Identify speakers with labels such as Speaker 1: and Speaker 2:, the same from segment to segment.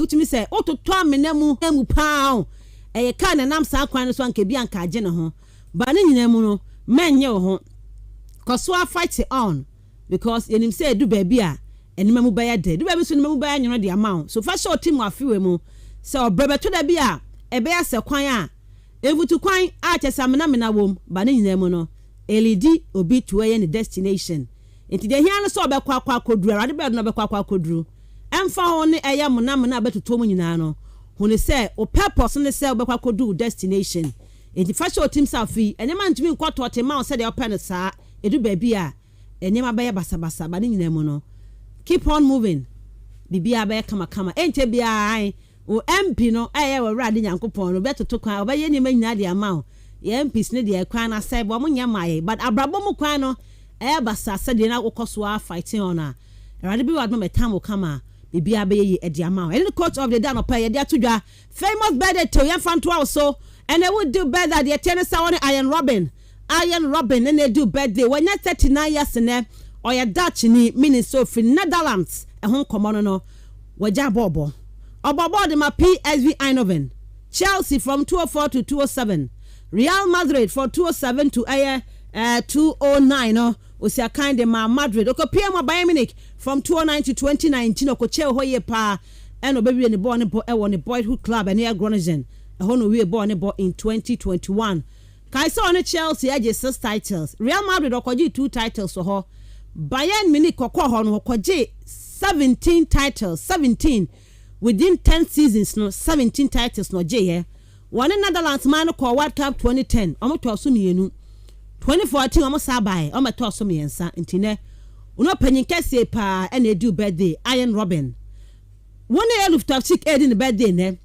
Speaker 1: utimi say ototo amena mu pa e ka na nam sa kwan so anka bi anka age ne ho ba ne nyina mu no menye ho cause we fight on because yenim say do baby a enima mu baya de do baby so enima mu baya nyono de amount so fa show team afiwe mu say obrebe to da bi a e be ase kwan a evutu kwan a chesa mena wom ba ne nyina mu no elidi obi to ye ne destination enti de hia no so obekwa akoduru arade be no obekwa akoduru emfa ho ne eye mona betoto mu nyina no hone say o purpose ne say obekwa akoduru destination enti fa show team safi enema ntumi nkwoto tema o say de open saa edu baby a enema be basa ba ne nyina mu no keep on moving bibia be kama ente bia ai o MP no eye we rade nyankopon no betoto kwan obaye nyima nyina de ama ye MPs ne de kwan na say bo mo nyamaye but abrabo mu kwan no basa said na ukoswa fighting on a rade bi wad no metam kama bibia be ye edi ama and the coach of the day no pay dia tudwa famous birthday to yan fanto also and they would do better the tennis one Iron Robin and they do birthday when you 39 years ne or ya Dutch ni Minnesota Netherlands e hon komo no waja bobo obobo de ma PSV Eindhoven Chelsea from 204 to 207 Real Madrid for 207 to 209 no osia kind de Madrid okopia mo Bayern Munich from 209 to 2019 okoche hoye pa eno bebi ne ball ne bo e won boyhood club and Groningen e hono we ball ne bo in 2021 kai so on Chelsea age 6 titles Real Madrid okoje 2 titles so ho Bayern Munich kokọ ho no okoje 17 titles 17 within 10 seasons no 17 titles no je here one Netherlands man ko World Cup 2010 omo to so mienu 2014 omo sabai omo to so miensa ntine uno panyin kese pa na edu birthday Iron Robin one year Loftus-Cheek edin the birthday ne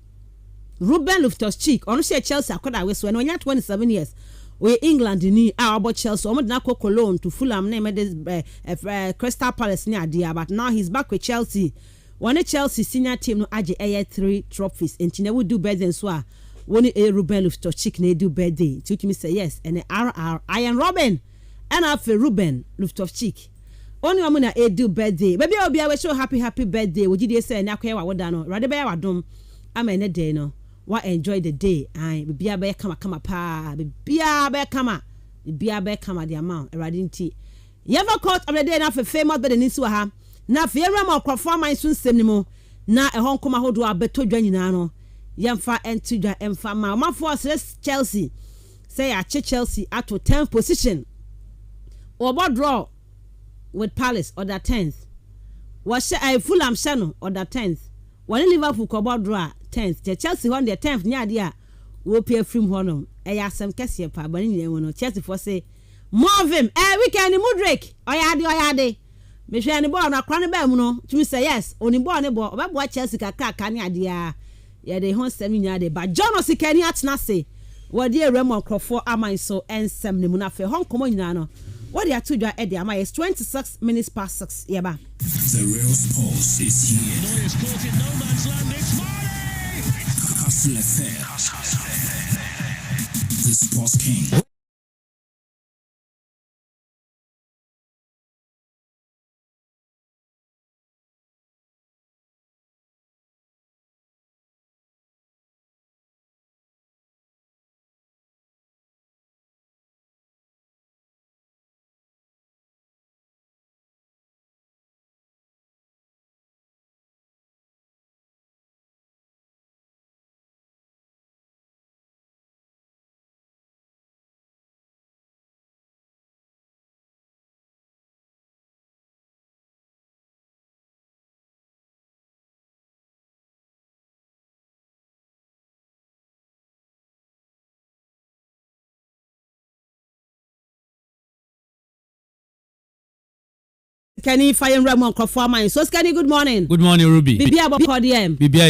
Speaker 1: Ruben Loftus-Cheek ono she Chelsea akoda we so na onya 27 years we England ni about Chelsea omo na ko Cologne to Fulham na me Crystal Palace ni ade but now he's back with Chelsea one Chelsea senior team no age 3 trophies ntine we do birthday so a one a Ruben Loftus-Cheek na do birthday to me say yes and RR Iron Robin and after Ruben Loftus-Cheek only one na do birthday baby obi we show happy birthday we dey say na kwa woda no rade be wadom ama ne day no wa enjoy the day ai bibia be kama pa bibia be kama the amount rade nti yeva court of the day na for famous be the nisi ha na fe ram akrofo man so nsem ni mo na ehon koma hodo abeto dwa nyina no yemfa entudwa emfa ma mafo Chelsea say a Chelsea at 10th position or draw with Palace or the 10th was a Fulham Channel or the 10th when Liverpool ko draw 10th the Chelsea on the 10th nya dia wo pia from honum e ya sem kese pa ba ni no Chelsea for say more of him weekend Mudrik oyade me hwe ni ball na kra ne ba mu no tumi say yes oni ball ne ball obabo Chelsea kaka ne ade a ye de hon sem nya de ba John Osikani atna say wodi eremo krofo aman so ensem ne mu na fe hon komo nyina no what they are to do at the Amaya is 26 minutes past 6. Yaba.
Speaker 2: The real pulse is here.
Speaker 3: No, it's caught in no man's land. It's Marley.
Speaker 2: kastlefm. The Sports King.
Speaker 1: Kenny Fire Ramon Crawford so Kenny good morning.
Speaker 4: Good morning Ruby.
Speaker 1: Bibia boko DM.
Speaker 4: Bibia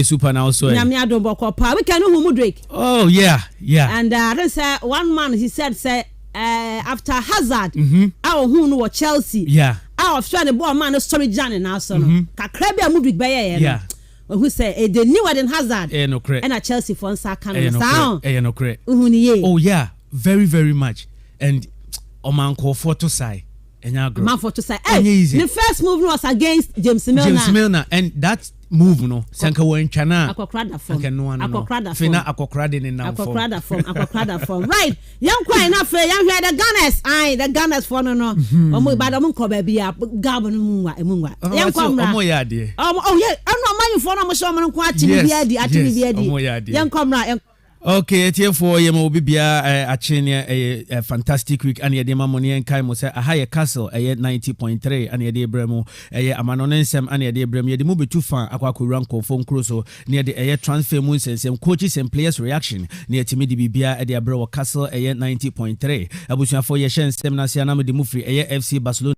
Speaker 4: is super now so.
Speaker 1: Nyamia don boko pa. We can know who Drake.
Speaker 4: Oh yeah.
Speaker 1: And I say one man he said after Hazard our who know Chelsea.
Speaker 4: Yeah.
Speaker 1: Our friend the boy man no story Johnny now so no. Kakra bia Mudrik be here.
Speaker 4: Yeah.
Speaker 1: Who say they newer than Hazard.
Speaker 4: No correct.
Speaker 1: And a Chelsea for Nsa kan
Speaker 4: sound. No correct. Oh yeah, very very much. And Omanko photo side.
Speaker 1: Man for to say, the first move was against James Milner.
Speaker 4: And that move no sanka wo ntwana
Speaker 1: akokrada form
Speaker 4: fina akokrada ne na form
Speaker 1: akokrada form right yan kwai na fe yan hwe the Gunners for no omo ibada mo nko ba bia gab no mu wa yan kwamra
Speaker 4: omo ya de
Speaker 1: oh yeah ano man for no mo so mo nko atimi bia di yan kwamra.
Speaker 4: Okay, it's for you, Mobibia, a fantastic week, and Yadima Moni and Kaimo say a higher castle, a 90.3, and Yadi Bremo, a Amanonsem, and Yadi Brem, Yadi Mubi too far, Aquaku Ranko, Phone Crusoe, near the air transfer moons and some coaches and players' reaction, near Timidi Bibia at the Abro Castle, a 90.3, Abusia for Yashan, Semnasianam, the Mufri, a FC Barcelona.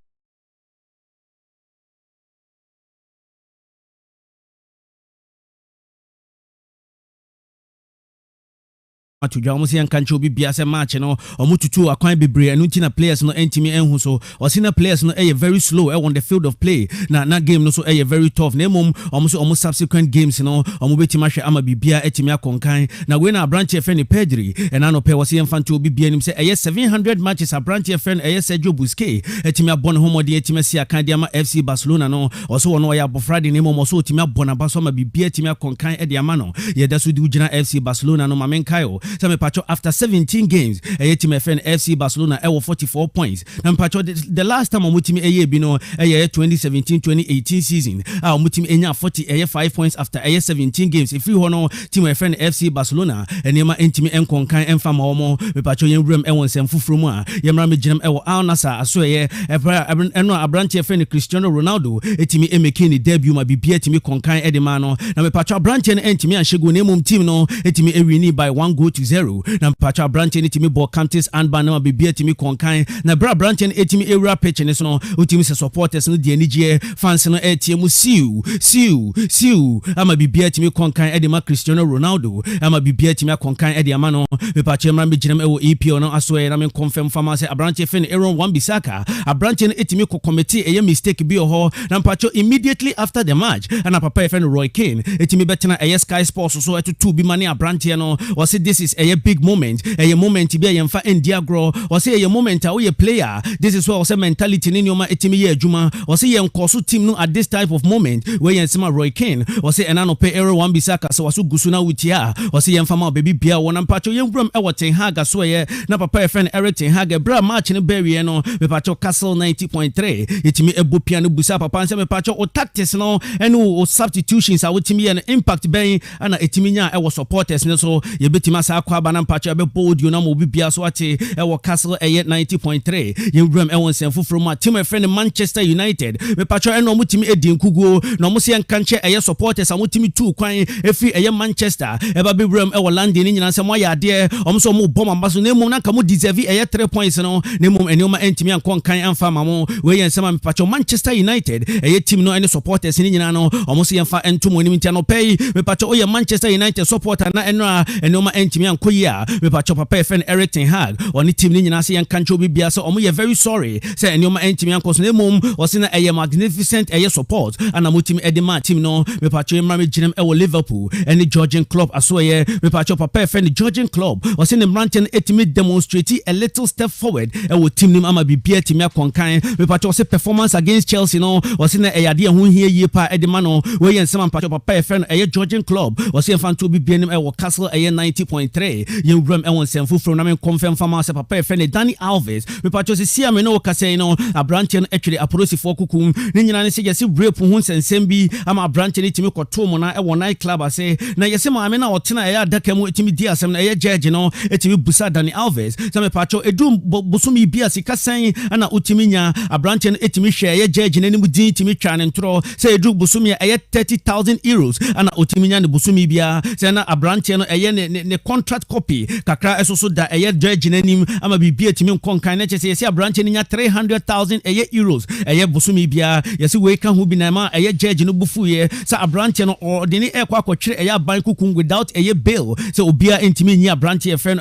Speaker 4: To Jamusi and Kancho be Biasa match, no, or Mututu, a quite be brave, and Utina players no entimi and so, or Sina players no a very slow on the field of play. Now, game no so a very tough. Name almost subsequent games, you know, or Mubetimasha Ama Bibia Etimia Konkai. Now, when our branch friend Pedri, and I know Pewasian fan to be him say, yes, 700 matches, a branch friend, a Sergio Busquets, Etimia Bon Homo de Etimasia Kandiama FC Barcelona, no, or so on Oya Friday name also Timia Bonabasoma Bibia Timia Konkai Ediamano. Yeah, that's what do Jana FC Barcelona, no Mamen Kayo. Some patcho after 17 games, a team FN FC Barcelona 44 points. And patcho the last time mutim a year bino a year 2017-2018 season. Our mutim enya 45 points after a year 17 games. If you honor team FN FC Barcelona and yema intimi enkonkan enfama omo me patcho yembrem ewon sem fufruma yemra me ginem ewo Al Nassr aso ye eno abranche FN Cristiano Ronaldo etimi emeke ni debut ma bibia timi konkan edema no na me patcho abranche no entimi anhego na emom team no etimi ewini by 1-0. Na pacha branch ni timi ball counties and banner be timi konkan na bra branch ni etimi area pitch ni so no utimi se supporters no de anije fans no etiemu siu ama be timi konkan edema Cristiano Ronaldo ama be timi konkan edema no be pacha mra me ginem ewo EPO no aso e na me confirm fama say a branch fen Aaron Wan-Bissaka a branch ni etimi ko committee e mistake bi ho na pacha immediately after the match and papa fen Roy Keane etimi betena e Sky Sports so eto be money a branch no was say this is a big moment a moment to be a yemfa endiagro or say a moment a player. This is what also mentality in your etimi ye juma or say yen koso team no at this type of moment where yen sema Roy Keane or say enano pe Aaron Wan-Bissaka so wasu gusuna witia or say yen fama baby bia won ampacho yen bram e Ten Hag so ye na papa friend Eric Ten Hag bra match ni bury no me pacho Castle 90.3 etimi ebo piano busa papa say me pacho o tactics no and o substitutions a wotimi an impact ben ana etimi nya e supporters ne so ye betima sa kwa bana pacho be bold you na mo bibia so ate e Castle 90.3 yen bram e won senfo from my team friend Manchester United me pacho e no mutimi edi nkugo no mo se enkanche e supporters a mutimi tu kwan efi e Manchester e ba be bram e London nyina se mo ya de so mo bom ambaso na mum na ka mo deserve 3 points no na mum enioma entimi ankon kan amfa mamo we yen sema me pacho Manchester United team no any supporters ni nyina no se yemfa entomo ni ntia no pay me pacho o ye Manchester United supporter na enioma entimi ankoyi a me pacho papa friend Eric Ten Hag oni team ni nyina se yen kancho bibia so ye very sorry say enioma entimi ankoso na mum se na magnificent support ana mo team edema team no me pacho emra me ginem Liverpool any Georgian club aso ye me pacho papa friend Georgian club in the mountain etimi demonstrate a little step forward team nim ama bibia timi akonkan me pacho say performance against Chelsea no was in a yade ho hie ye pa edema no we yen sema pacho papa friend Georgian club was in fan to bibia nim Castle 90.3 yen bram won semfu from na me confirm fama say papa friend Dani Alves me pacho say sia me no kase no a branch no actually aporosi for kukum ni nyina ne say yesi break ho sensem bi ama branch ni timi koto mo na night club ase na yesi ma me na otena adaka mu etimi di asem na judge no etimi busa Dani Alves some pacho edum bosumi bia sika san ana utimi nya abranche no etimi hwe judge na nimu din timi twa ne ntro say edu bosumi 30,000 euros ana utimi nya ne bosumi bia say na abranche no ne contract copy kakra esoso da judge na nim ama bibia etimi nkonkan na chese yesi abranche nya 300,000 euros bosumi bia yesi we kan hu bi na ma judge no bufu ye say abranche no ordini ekwa kwotwere aban kukun without bail say obia entimi nya abranche friend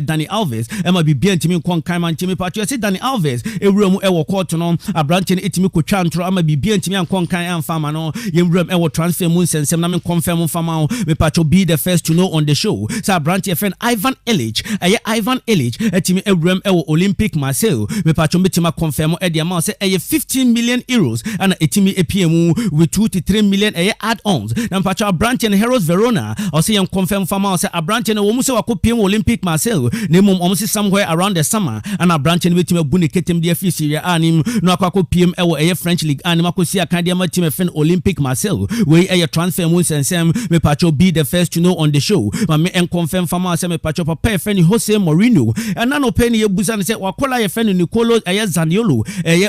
Speaker 4: Dani Alves ema bibia ntimi nkonkan man ntimi pacho say Dani Alves ewura mu ewo court no abranche no etimi kotwa ntro ama bibia ntimi nkonkan amfama no yemwura ewo transfer mu nsensem na me confirm mfama me pacho be the first to know on the show say abranche abrante friend Ivan Illich Ivan Illich etimi ewrem ewo Olympic Marseille me patcho metima confirm e de amount say 15 million euros and etimi epm with 2 to 3 million add-ons na patcho abrante and Heroes Verona or say confirm fama say abrante no wo say wakopiem Olympic Marseille na mum omsi somewhere around the summer and abrante no betimi abuni ketem de afi Serie A nim no akopiem ewo French League and makosi akande ma team friend Olympic Marseille we transfer mun sensem me patcho be the first to know on the show ma me confirm fama say me patcho papa friend Jose Mourinho and na no penny ebusa say wakola ye friend Nicolo Zaniolo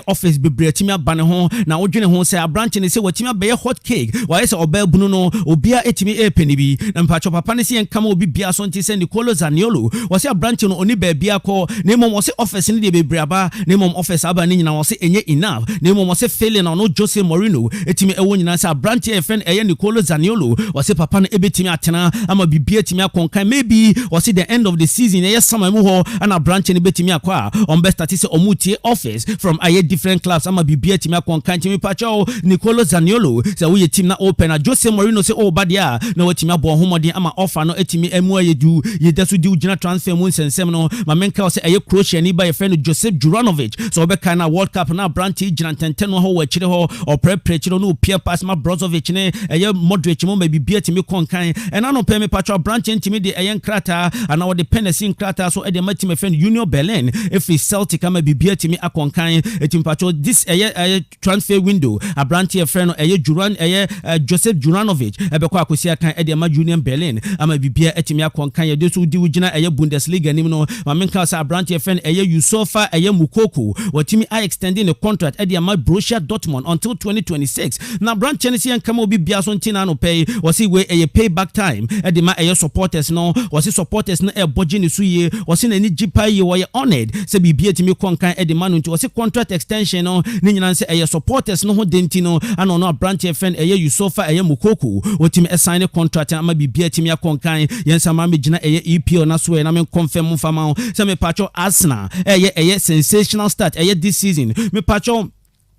Speaker 4: office bebre timi abane ho na wodwene ho say abrante ne say watimi abe hot cake why say obel bunu no obia etimi penny bi na patcho papa ne say enkama obi bia so nti say Nicolo Zaniolo was say abrante no oni ba bia ko na mom was say office ne de bebre aba na mom office aba ne nyina was say enye enough na mom was say failing on no Jose Mourinho etimi ewo nyina say abrante e friend Nicolo Zaniolo was say papa ne ebetimi atena ama bibia etimi akonkan maybe was say the end of the season summer mu ho and abrante ne betimi akwa on best start say omutie office from different clubs ama bibia etimi akonkan timi pacho Nicolo Zaniolo say we team na open na Jose Mourinho say badia na watimi abo homodin ama offer no etimi emu ayedu ye deso di ugina transfer mu nsensem no ma menka say Croatia ni ba ye friend Joseph Juranovic so obeka na World Cup na abrante gina tenten ho wachire ho or prepare no Pierre pass ma Brozovic ne Modric mo ma bibia etimi konkan and no pay me pacho abrante etimi de krata and our dependency krata so the team friend Union Berlin if he Celtic ama bibia etimi akonkan etim pacho this transfer window abrante friend Joseph Juranovic ebekwa akosi akan ma Union Berlin ama bibia etimi akonkan ye de so di ugina Bundesliga nim no ma menka sa abrante friend Yusufa Mukoko watimi extending the contract ma Borussia Dortmund until 2026 na abrante ne say kama obi bia so ntina no pay was we payback time ma supporters no was supporters no budget ni suye was na ni jipa ye we honored say bibia timi konkan ma no nti was contract extension no ni nyina say supporters no ho denti no ano no abrante friend Yusufa Mukoko watimi sign contract ama bibia timi akonkan yensa ma me gina EPL na so na me confirm fama say me patcho Arsenal sensational start this season me patcho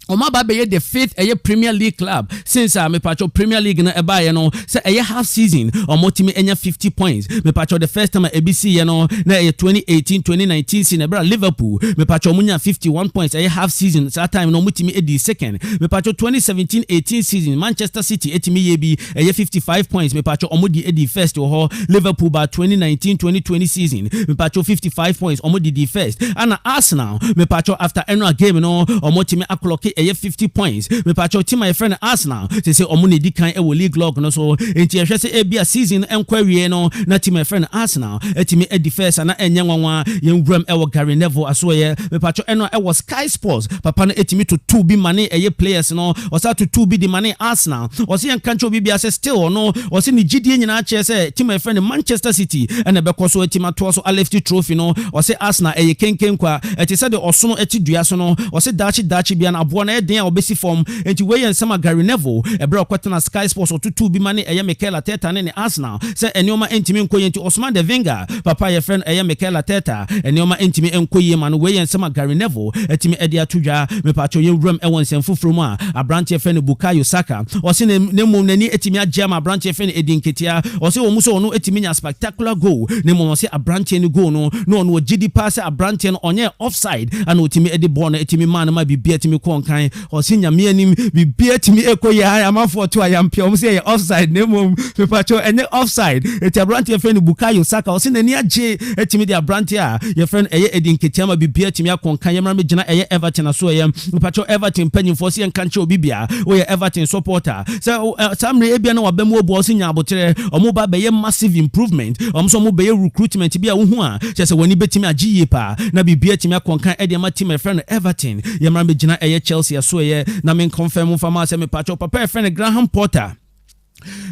Speaker 4: Omaba be the fifth Premier League club since me patcho Premier League na eba ye no say half season omotimi enya 50 points me patcho the first time ABC ye no na 2018-2019 season bra Liverpool me patcho munya 51 points half season that time no mutimi edi second me patcho 2017-18 season Manchester City etimi ye bi 55 points me patcho omodi edi first ho Liverpool by 2019-2020 season me patcho 55 points omodi di first and Arsenal me patcho after annual game no omotimi aklock 50 points me patcho team my friend Arsenal say omuni di kan league log no so enti ehwe say bia season enquire no na team my friend Arsenal etimi edi first na enye nwanwa yenwuram Gary Neville asoye me patcho eno Sky Sports papa no etimi to 2 bi money players no osa to 2 bi di money Arsenal osi enkancho bi bia say still no osi ni gidie nyina che say team my friend Manchester City ene bekoso etima to so left trophy no osi Arsenal kenken kwa eti say de osono eti dua so no osi dachi bia na abo na eden obesi form enti we yen sama Gary Neville ebra kwatana Sky Sports otutu bi mane Mikel Arteta ne Arsenal say enioma entimi nkoye enti Osman de Wenger papa ye friend Mikel Arteta enioma entimi enkoye man we yen sama Gary Neville etimi edi atudwa me pacho ye wram ewon sem fufuru mu a abrante ye friend Bukayo Saka osi ne mum nani etimi agema abrante ye friend Edin Ketia osi wo muso no etimi nya spectacular goal ne mum osi abrante ni goal no gidi pass abrante no onye offside and otimi edi ball na etimi man ma bibia etimi konkan osi nyame anim bibia etimi ekoye amafo to ayampia omo say offside ne mum me pacho ene offside eti abrante ye friend Bukayo Saka osi nani age etimi de abrante a ye friend Edin Ketia ma bibia etimi akonkan ye mra me gina Everton aso ye me pacho Everton panyin for si enkanche obibia we Everton supporter so samre ebia na wabemu obo osi nya abotere omo ba be massive improvement omo so mo be recruitment bia wo hu a chese wani betimi agiye pa na bibia etimi akonkan ede ma team friend Everton ye mra me gina Chelsea aso ye na me confirm fama say me pacho papa friend Graham Potter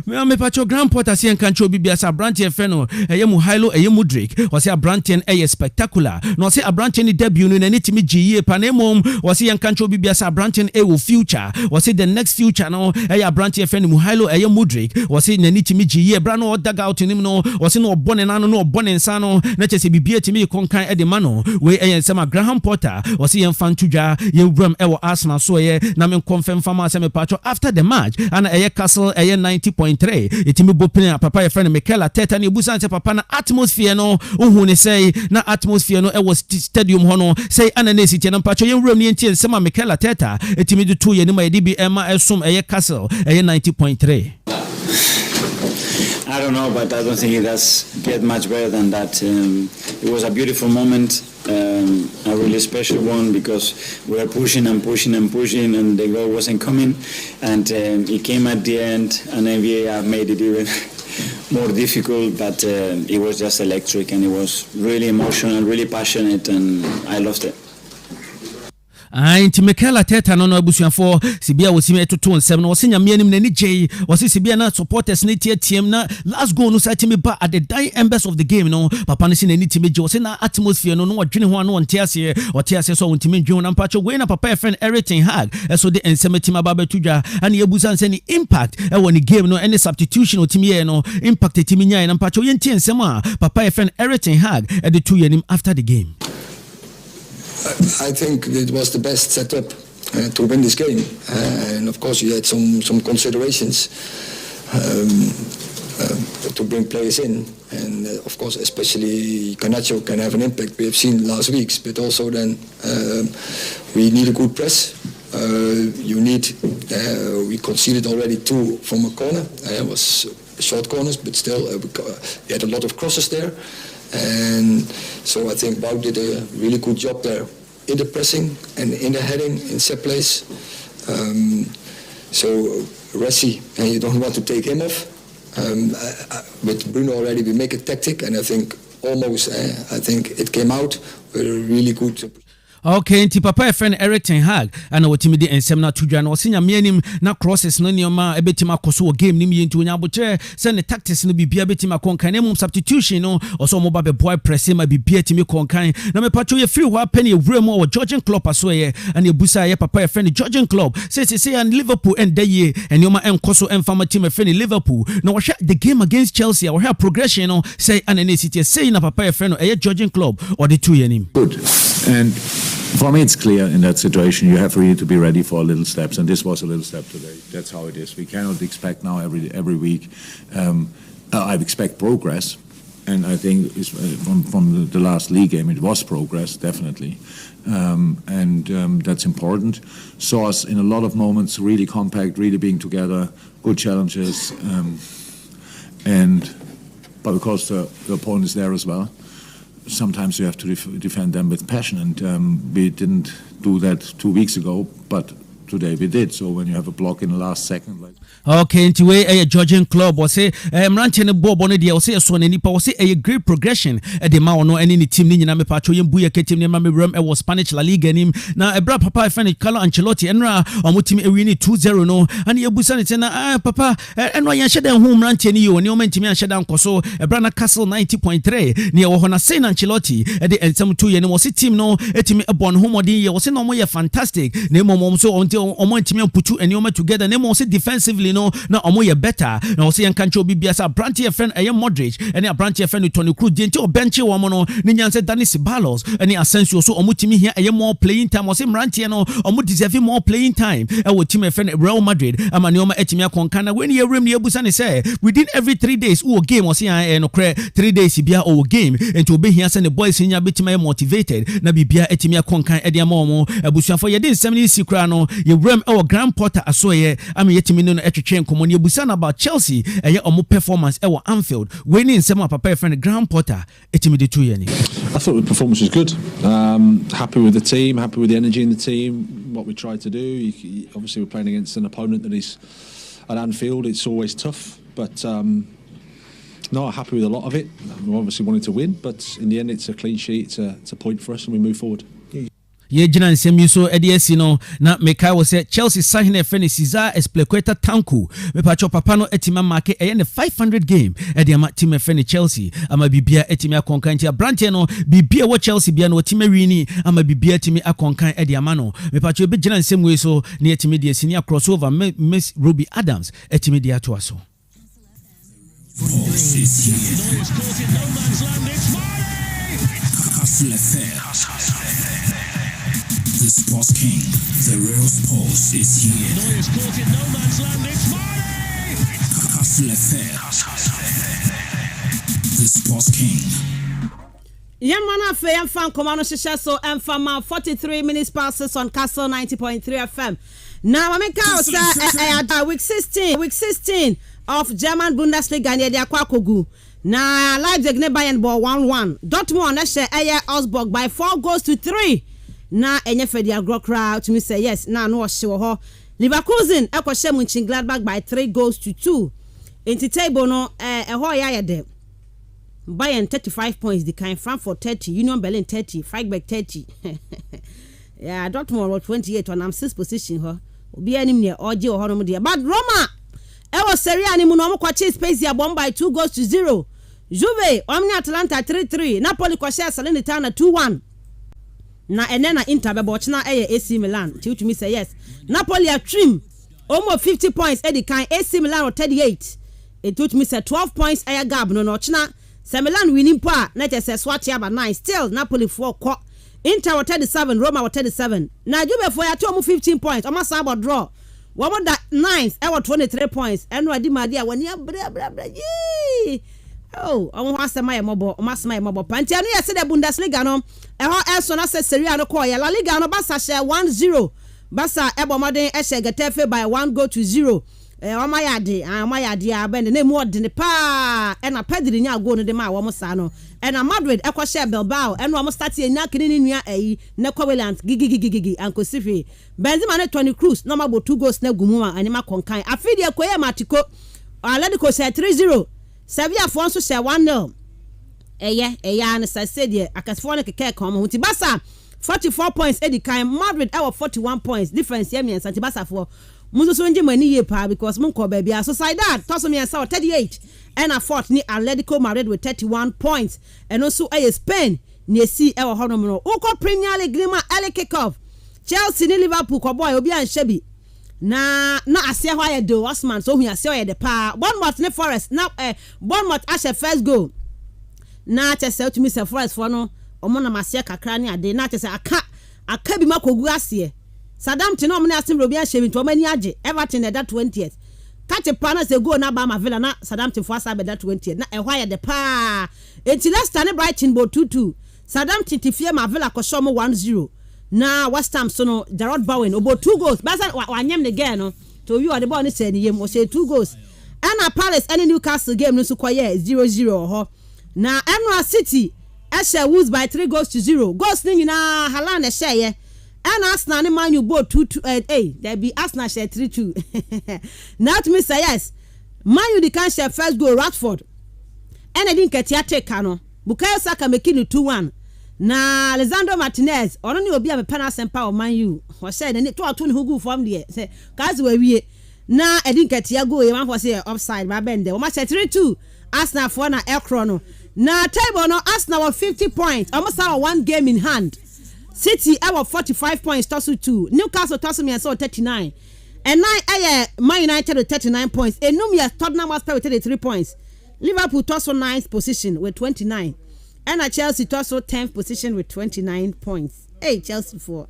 Speaker 4: me pacho Grand Potter si enkancho bibia sa abrante feno Muhailo Mudrik o se abrante spectacular no se abrante ni debut no na timi giye panemom o se enkancho bibia sa abrante wo future o se the next future no abrante feno Muhailo Mudrik o se na timi giye bra no dag out nim no o se no obone na no obone nsa no na chese bibia timi konkan de mano we sama Graham Potter o se enfan tudwa ye wram Arsenal so ye na me confirm fama se me pacho after the match and Castle 90.2 90.3 etimi bopene papa ye friend Mikel Arteta ne busan se papa na atmosphere no ohu ne say na atmosphere no e was stadium ho no say anane city na mpacho yen wram ne ntie nsema Mikel Arteta etimi de to ye ne ma yedi ema esom eye castle eye 90.3.
Speaker 5: I don't know, but I don't think it does get much better than that. It was a beautiful moment, a really special one, because we were pushing and pushing and pushing, and the goal wasn't coming, and it came at the end, and then VAR made it even more difficult, but it was just electric, and it was really emotional, really passionate, and I loved it.
Speaker 4: Inti Mikel Arteta no abusuafo sibia wosimi etoto nsem no wose nyame anim na ni gye wose sibia na supporters ne tietiem na last goal no satimi ba at the dying embers of the game no papa no si na ni timi gye wose na atmosphere no odwene ho ano onte ase so ontimi dwen na mpacho we na papa friend everything hag so the ensem tima ba betudwa ana yebusa nse ni impact e woni game no any substitution otimi ye no impact etimi nyai na mpacho ye ntie nsem a papa friend everything hag e de 2 yenim after the game.
Speaker 6: I think it was the best setup to win this game, and of course you had some considerations to bring players in, and of course especially Garnacho can have an impact. We have seen last weeks, but also then we need a good press. We conceded already 2 from a corner. It was short corners, but still we had a lot of crosses there. And so I think Wout did a really good job there in the pressing and in the heading, in set plays. So Ressi, and you don't want to take him off. With Bruno already, we make a tactic, and I think almost, I think it came out with a really good.
Speaker 4: Okay, nti papa friend Eric Ten Hag ana wotimi de ensem na tudwa na wose nyame anim na crosses no nioma ebetima koso wo game nim yenti onya boche se ne tactics no bibia betima konkan na mum substitution no oso mo ba be boy press ma bibia timi konkan na me pacho ye free ho apani ewure mo wo Georgian club aso ye ana ebusa ye papa friend Georgian club say and Liverpool and day and nioma enkoso enfama team friend Liverpool na wo hwe the game against Chelsea wo hwe progression no say ana ne city say na papa friend no Georgian club or the 2 yenim
Speaker 7: good. And for me, it's clear in that situation you have really to be ready for little steps, and this was a little step today. That's how it is. We cannot expect now every week. I expect progress, and I think it's, from the last league game it was progress definitely, and that's important. Saw us in a lot of moments really compact, really being together, good challenges, but because the opponent is there as well. Sometimes you have to defend them with passion, and we didn't do that 2 weeks ago, but today we did. So when you have a block in the last second, like
Speaker 4: okay, into a Georgian club was say Mranche ne bob on the say so ne nipa was a great progression at the ma no any team ni na me pacho yembu ye ketim ne ma me ram e was Spanish La Liga nim na ebra papa friend Carlo Ancelotti enra omutimi e win 2-0 no and yebusa ne na papa enwa yan hyeda hu Mranche ni yo ne o mantimi an hyeda nkoso ebra na Castle 90.3 ne wo ho na say Ancelotti e de ensem 2 ye ne was team no etimi ebon homodin ye was no mo ye fantastic ne mom so omo ntimi putu eni o together ne mo say defensively no na omo ye better na o say yan kancho bibia sa branch friend eye Modric eni branch friend Toni Kroos di nti o bench wo mo no ne nyan say Dani Ceballos eni Asensio so omo timi hia eye more playing time o say branch no omo deserve more playing time e wo team friend Real Madrid ama ne omo etimi akonka na when ye rem ne ebusa ne say within every 3 days o game o say no kre 3 days bia o game enti obe hia say ne boys nya betima motivated na bibia etimi akonka e de ama omo abusuafo ye de nsem ne sikra no ye rem e wo Grand Porter aso ye ama yetimi no etwetwe nkomo ne ebusa about Chelsea eye omo performance e wo Anfield winning nsem papa friend Grand Porter etimi de 2 year ni.
Speaker 8: I thought the performance was good. Happy with the team, happy with the energy in the team, what we tried to do. Obviously we're playing against an opponent that is at Anfield, it's always tough, but no, happy with a lot of it. We obviously wanted to win, but in the end it's a clean sheet, it's a point for us and we move forward.
Speaker 4: Ye jina nsem yuso EDS no na Mekai wo say Chelsea sign na friend Cesar Azpilicueta Tanku me pacho papa no etima marke e ne 500 game e de ama team friend Chelsea ama bibia etimi akonkan ntia branche no bibia wo Chelsea bia no team wini ama bibia etimi akonkan e de ama no me pacho be jina nsem we so na etimi de senior crossover Miss Ruby Adams etimi de ato aso.
Speaker 2: The Sports King, the real sports is here.
Speaker 3: Neuer's caught in no man's land, it's Mane!
Speaker 2: Castle FM, the Sports King.
Speaker 1: Yamana fe yamfa komano shisha so emfama 43 minutes passes on Castle 90.3 FM. Now I make out week 16 of German Bundesliga near the Akwakogu. Now Leipzig ne Bayern ball 1-1. Dortmund na share Augsburg by 4-3. Now enye fe dia gro crowd to me say yes. Now no sure ho. Leverkusen ekoshe Mönchengladbach by 3-2. Into table no ho ya de. Bayern 35 points, the kind Frankfurt 30, Union Berlin 30, Freiburg 30. Yeah, Dortmund was 28 on 6th position. Huh? Be any near or Gio Horomodia. But Roma, I was Serie A Munomo Quache Space bomb by 2-0. Juve, Omni Atalanta 3-3. Napoli Quache Salernitana 2-1. Na enena Inter Bebochna AC Milan. To me say yes. Napoli a trim. Almost 50 points. Eddie kind AC Milan or 38. It took me say 12 points. Aya Gab no China. Milan winning pa na just swat ya ba 9 still Napoli 4 ko Inter 37 Roma 37 na Juve for ya to 15 points o ma sa about draw wo mo da 9 e 23 points eno adi ma dia wani bra yi oh o ho asema ye mobo o ma asema ye mobo panti anu ye se the Bundesliga no e ho eso na se Serie A no ko ya La Liga no Barca share 1-0 Barca e bo modern e share Getafe by 1-0 Omayade abende na mu odene pa e na Pedri nya go no de ma wo mo sa no e na Madrid e kwa share Bilbao e no mo start e nya kini ni nua ayi na Covalent gigi anko sifi Benzema na Toni Kroos no ma bo 2 goals na gumu a anima konkan afidi e koye matiko Atletico share 3-0 Sevilla for so share 1-0 eye na say de akasfo na keke kan mo ti Barca 44 points edi kan Madrid e 41 points difference ye me Santi Barca for Muzo nje mani ye pa because mun ko bia so side that toso me say 38 and a fourth ni Atletico Madrid with 31 points and also Spain ni si e wo hono no uko Premier League ma early kick off Chelsea ni Liverpool ko boy obi an shebi na ase ho aye do Osman so hu ase oye de pa Bournemouth ni Forest na Bournemouth ashe first goal na chese to me say Forest for no omo na mase kakra ni ade na chese aka bi makogu ase Saddam Tino mna asim robi ahemi to mani age Everton at that 20th catch a pana say go na ba ma villa na Saddam Tino for asa be that 20th na e hwa ye de pa enti Leicester ne Brighton bo 2-2 Saddam Tino fie ma villa ko show mo 1-0 na West Ham so no Jarrod Bowen obo 2 goals basa wanyem ne game no to you the ball ni say ni yem o say 2 goals and Palace and Newcastle game no so koye 0-0 ho na Emirates City e share Wolves by 3-0 goals ni nyina Haaland e share ye and Arsenal and Man U both 2-8. There be Arsenal share 3-2. Now to me say yes. Man U the can share first goal Rashford. And I didn't get ya take Kano. Bukayo Saka making it 2-1. Na Alessandro Martinez or only obi a penalty and power Man U. Was said and it to who go from there. Say guys we na I didn't get ya go you want say offside my bend there. O match 3-2. Arsenal for na air chrono. Na table no Arsenal 50 points. Almost have one game in hand. City our 45 points toss 2 Newcastle toss me so 39 and 9 Man United with 39 points Enumia Tottenham Hotspur with 33 points Liverpool toss 9th position with 29 and Chelsea toss 10th position with 29 points Chelsea for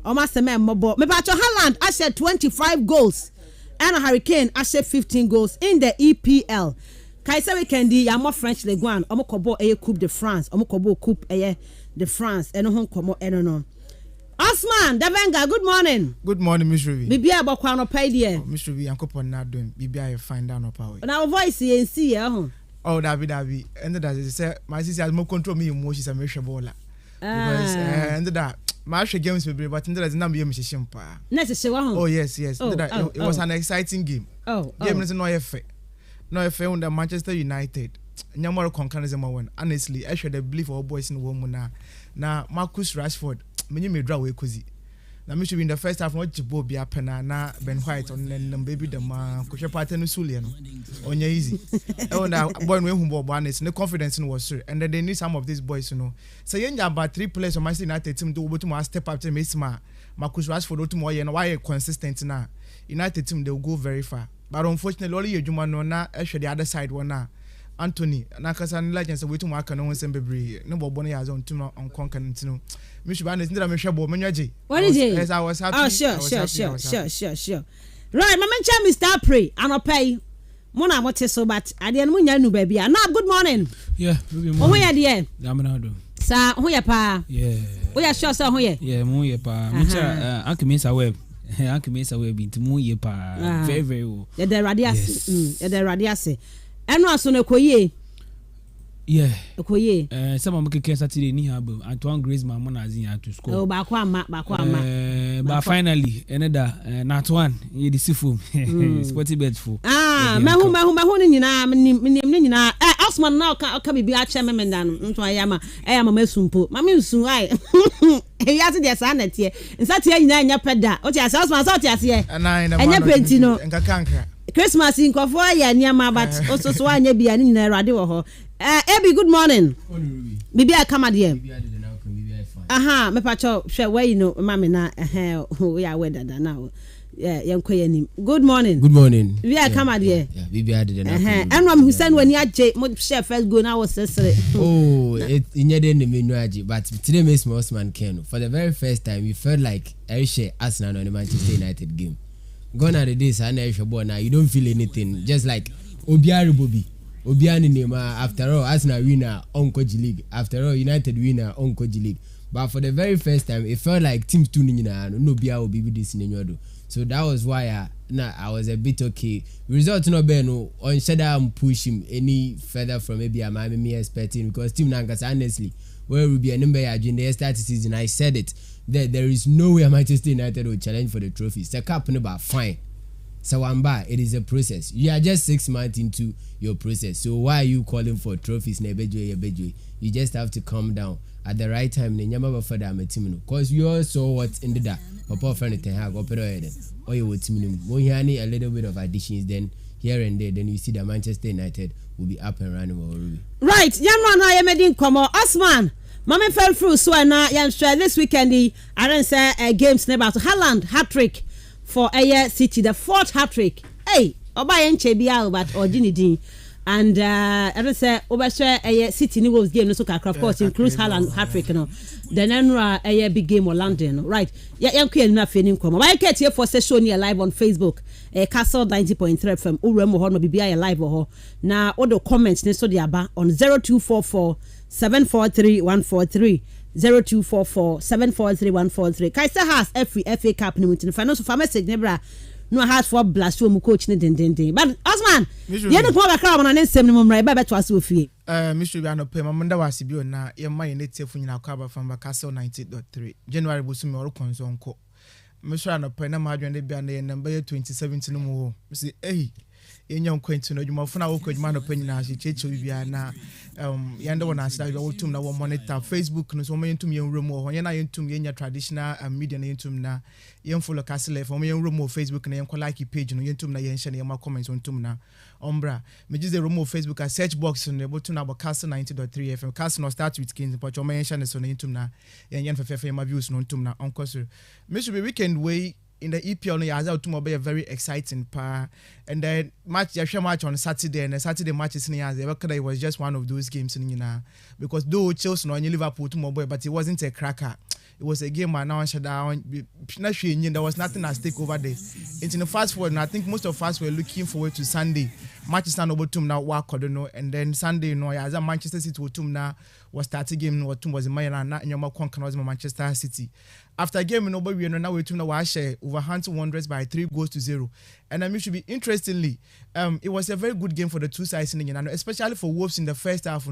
Speaker 1: almost a man mobo me bacho Haaland I said 25 goals and Hurricane I said 15 goals in the EPL Kaisa weekend ya mo French Ligue 1 omo kobo Coupe de France omo kobo Coupe de France and hon komo no Osman Davenga good morning.
Speaker 9: Good morning Miss Ruby.
Speaker 1: Bibia bokwa no pay there.
Speaker 9: Miss Ruby yankopon na doing bibia you find down no power.
Speaker 1: Na voice yen see ho.
Speaker 9: Oh David and that say my sister has more control me emotions and measure baller. Because and that my games will be but that is not be mission pa. Oh yes it was an exciting game. Game is no effect. No effect on the Manchester United. Nyamoro concanism one honestly I should have believe all boys in the woman na Marcus Rashford me draw we kozi na me should be in the first half what Jibo be apena na Ben White on them baby the man ko party no sule no onya easy e na boy no ehun ball honest no confidence no was sure and then they need some of these boys you know so you about 3 players on Manchester United team do obotum step up to Mensah Marcus Rashford otum o ye no why consistent na United team they will go very far but unfortunately only you juma no na e the other side one na Anthony na kasa ni legends we tuma aka no nsem bebre no bobo no yazo ntuma on conquer ntino me should be honest ndira me hwebo menyaje
Speaker 1: what is it
Speaker 9: yes I was happy
Speaker 1: sure right mama cha Mr. Pray anopay Mona what so but I didn't win you baby. Now good morning.
Speaker 10: Yeah,
Speaker 1: oh yeah dear.
Speaker 10: Damanado.
Speaker 1: Sa who ya pa?
Speaker 10: Yeah.
Speaker 1: We are sure so who ya?
Speaker 10: Yeah, mo ye pa. Mucha Uncle Mensah web. Uncle Mensah web into mo ye pa. Very very well.
Speaker 1: Yeah, the radias. Yeah, the radias. And no so no koye.
Speaker 10: Yeah.
Speaker 1: Koye.
Speaker 10: Some of my Saturday ni habo. Antoine Griezmann mo na zin to score.
Speaker 1: Oh, ba kwa ma.
Speaker 10: But finally another not one. Ye the sifu. Sporty bet full.
Speaker 1: Mahu ni nyina. Osman now ka bibi a che memendan. Nto ayama. Ayama mesumpo. Mama nsun ai. Yati de sa net ye. Nsati nyina nya peda. O ti asa Osman so ti ase ye. Enya penti no.
Speaker 9: Nkakanka.
Speaker 1: Christmas nkofo ya niama but ososo anya bia ni nyina erade wo ho. Ebi good morning. Bibi a come there. Aha, me pacho hwe where you know mama na we are weather now. Yeah, yankoye nim. Good morning.
Speaker 11: Good morning.
Speaker 1: We are come there.
Speaker 11: Yeah, bibi ade na.
Speaker 1: And am Hussein when ya je mo share first go now was sesere.
Speaker 11: Oh, it nyede ne menu aje but today makes me Osman Ken. For the very first time you felt like Aisha Arsenal on the Manchester United game. Gone are the days and Aisha boy now you don't feel anything just like Obiari Bobby. Obiani Nema, after all, Arsenal winner on Koji League. After all, United winner on Koji League. But for the very first time, it felt like teams tuning in. No Bia will be this in Yodo. So that was why I was a bit okay. Result no beno on Shada I'm pushing any further from maybe I'm expecting because team Nangas honestly, where will be a number during the start season. I said it that there is no way Manchester United will challenge for the trophies. The cup no but fine. So it is a process. You are just 6 months into your process. So why are you calling for trophies? You just have to calm down at the right time. Because you all saw what's in the dark. Papa friend or you would when you need a little bit of additions, then here and there, then you see that Manchester United will be up and running already. Right,
Speaker 1: Yamman, I am in Como Osman. Mama fell through so now this weekend I don't say games never to Haaland hat-trick for a City, the 4th hat-trick. Hey, Obayen Chebia but Ojinidin. And I don't say Obasha a City Newell's game, so of course includes Haaland hat-trick. Then a big game or London. Right. Yeah, I'm quite enough in income. I get here for session here live on Facebook. Castle 90.3 from Uremo Horno BBI live or now all the comments next to the aba on 0244 743 143. 0244 743 143. Kaiser has every FA Cup in the finals of a message nebra no has for blast from coach din. But Osman, you don't want to come on an instant right back to us with you.
Speaker 9: Mr. Biano Pemamanda was Sibio na your my native in our cover from Castle 90.3. January Busumi or Consonco. Mr. Ano Penama and the band number 2017 no more. Mr. A. In young Quentin, you might find out what man opinion as you change to Viana. Yanda one as I go to now monitor Facebook, no so many to me room or when I into me in your traditional media into na young full of castle for me room or Facebook and I like page no into na yen share my comments on tumna. Umbra, me just the room of Facebook a search box on the button about Castle 90.3 FM. Castle no start with kings, but your mention is on into na yen for my views no tumna on course. Mr. Be weekend way. In the EPL, no, as to be a very exciting part. And then match on Saturday, and the Saturday matches in the it was just one of those games in because though Chelsea no Liverpool to mobile, but it wasn't a cracker. It was a game now shut down. There was nothing at stake over there. Into the fast forward, and I think most of us were looking forward to Sunday. Manchester over to now work and then Sunday no as a Manchester City to now was starting game no was in Milan and your was Manchester City. After game nobody we now we to now share Wolverhampton Wanderers by 3-0. And I should be interestingly, it was a very good game for the two sides in the especially for Wolves in the first half.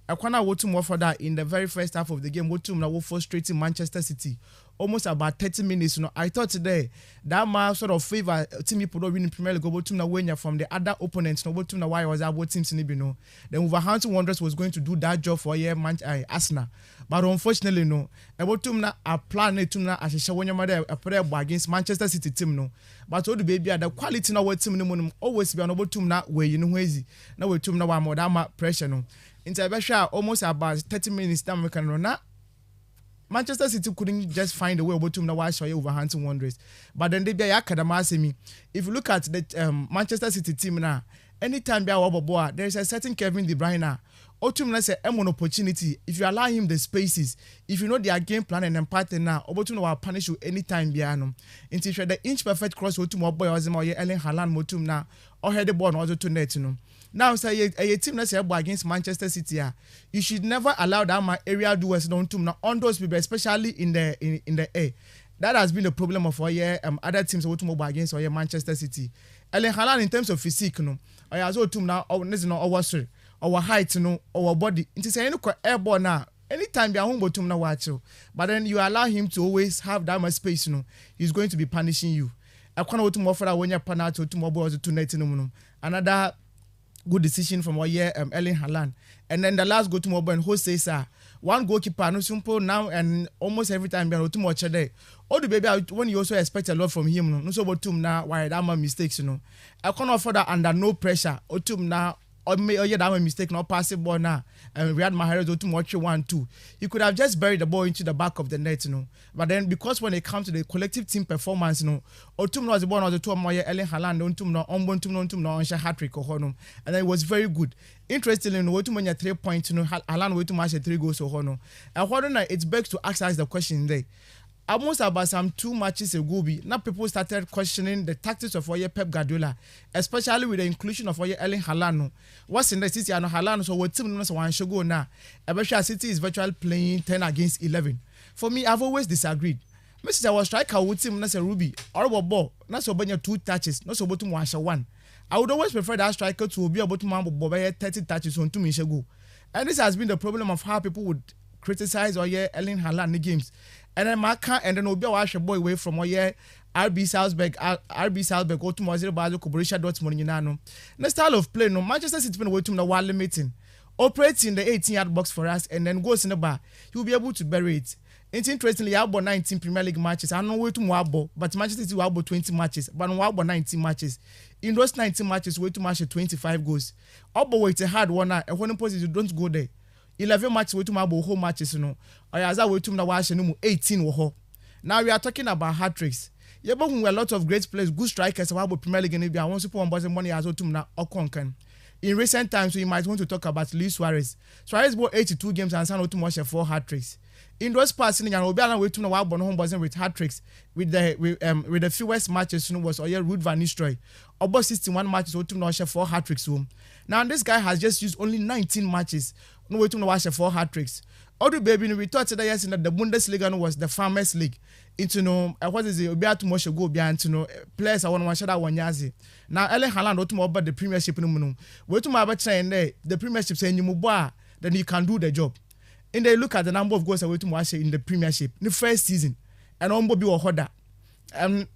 Speaker 9: I can't more for that in the very first half of the game. What to now frustrating Manchester City. Almost about 30 minutes. I thought today that might sort of favor team people don't win in Premier League. Go to now when you're from the other opponents. No, go to now why was about teams in Ibino. Then Wolverhampton Wanderers was going to do that job for Arsenal, but unfortunately no. About to now a plan to now as a show when you're mother a prayer against Manchester City team no. But all the baby the quality now what team no always be on about to now where you know easy. Now we to now one more that pressure no. Intervention almost about 30 minutes time we can run. Manchester City couldn't just find a way over to watch Wolverhampton Wanderers. But then they be if you look at the Manchester City team now, anytime there is a certain Kevin De Bruyne. Otum na say an opportunity. If you allow him the spaces, if you know their game plan and pattern now, Obotum will punish you anytime biano. Until the inch perfect cross Otum boy or Ellen Haaland Motum na or head the ball also to net no. Now say a team that say against Manchester City, you should never allow that my area doers don't on those people, especially in the air. That has been the problem of other teams who move against Manchester City. Ellen Haaland in terms of physique no, I also tum now our height no, our body. It is any airborne now. Anytime be a home bottom na watch, but then you allow him to always have that much space no, he's going to be punishing you. I can't to more for when you pan out to more balls to net no. Another good decision from Ellen Haaland. And then the last go to mobile and who says one goalkeeper no simple now and almost every time be too much a day. All the baby when you also expect a lot from him no so botum now why that my mistakes you know. I can't offer that under no pressure. Otum now or that my mistake not passing ball now and Riyad Mahrez Otum watch 1-2. He could have just buried the ball into the back of the net you know. But then because when it comes to the collective team performance you know, Otum was the one of the two of my Ellen Haaland Otum no on hat-trick or and then it was very good. Interestingly, no Otum when 3 points you know Haaland went to match 3 goals or no. And what it begs to ask us the question there. Almost about some 2 matches ago, now people started questioning the tactics of Pep Guardiola, especially with the inclusion of Erling Haaland. What's in the City and Haaland, so what team knows one should go now? Ebesha City is virtually playing 10 against 11. For me, I've always disagreed. Mr. was striker with team Nasa Ruby, or ball, not so many 2 touches, not so bottom 1. I would always prefer that striker to be able to man 30 touches on 2 minutes ago. And this has been the problem of how people would criticize Erling Haaland in the games. And then Maka and then Obi wash a boy away from RB Salzburg go to Mozilla Basel Borussia Dortmund Yunano. The style of play no Manchester City went to the one limiting. Operates in the 18-yard box for us and then goes in the bar. He will be able to bury it. It's interestingly I bought 19 Premier League matches. I don't know where to Wabo, but Manchester City will 20 matches, but no Wabo 19 matches. In those 19 matches, way to match 25 goals. Obo wait a hard one and when you don't go there. 11 matches we to my whole matches you know. Or as I wait to watch 18 wo. Now we are talking about hat tricks. Yeah, but a lot of great players, good strikers about Premier League and I want to put on buzz money as well to na Okonkan. In recent times, so you might want to talk about Luis Suarez. Suarez bought 82 games and signed to watch 4 hat tricks. In those passing, and Obiana wait to know what home buzzing with hat tricks with the fewest matches you know, was Ruud van Nistelrooy. About 61 matches to watch 4 hat tricks home. Now this guy has just used only 19 matches. No way to watch 4 hat tricks. Although baby, we thought today yes that the Bundesliga was the farmers league. Into no, what is it? We have to much go beyond to know players. I want to watch that one yazi. Now Erling Haaland what to more about the Premiership no no. Wait to my about saying there the Premiership saying you move then you can do the job. And they look at the number of goals away to watch in the Premiership the first season and on Bobby or Hoda.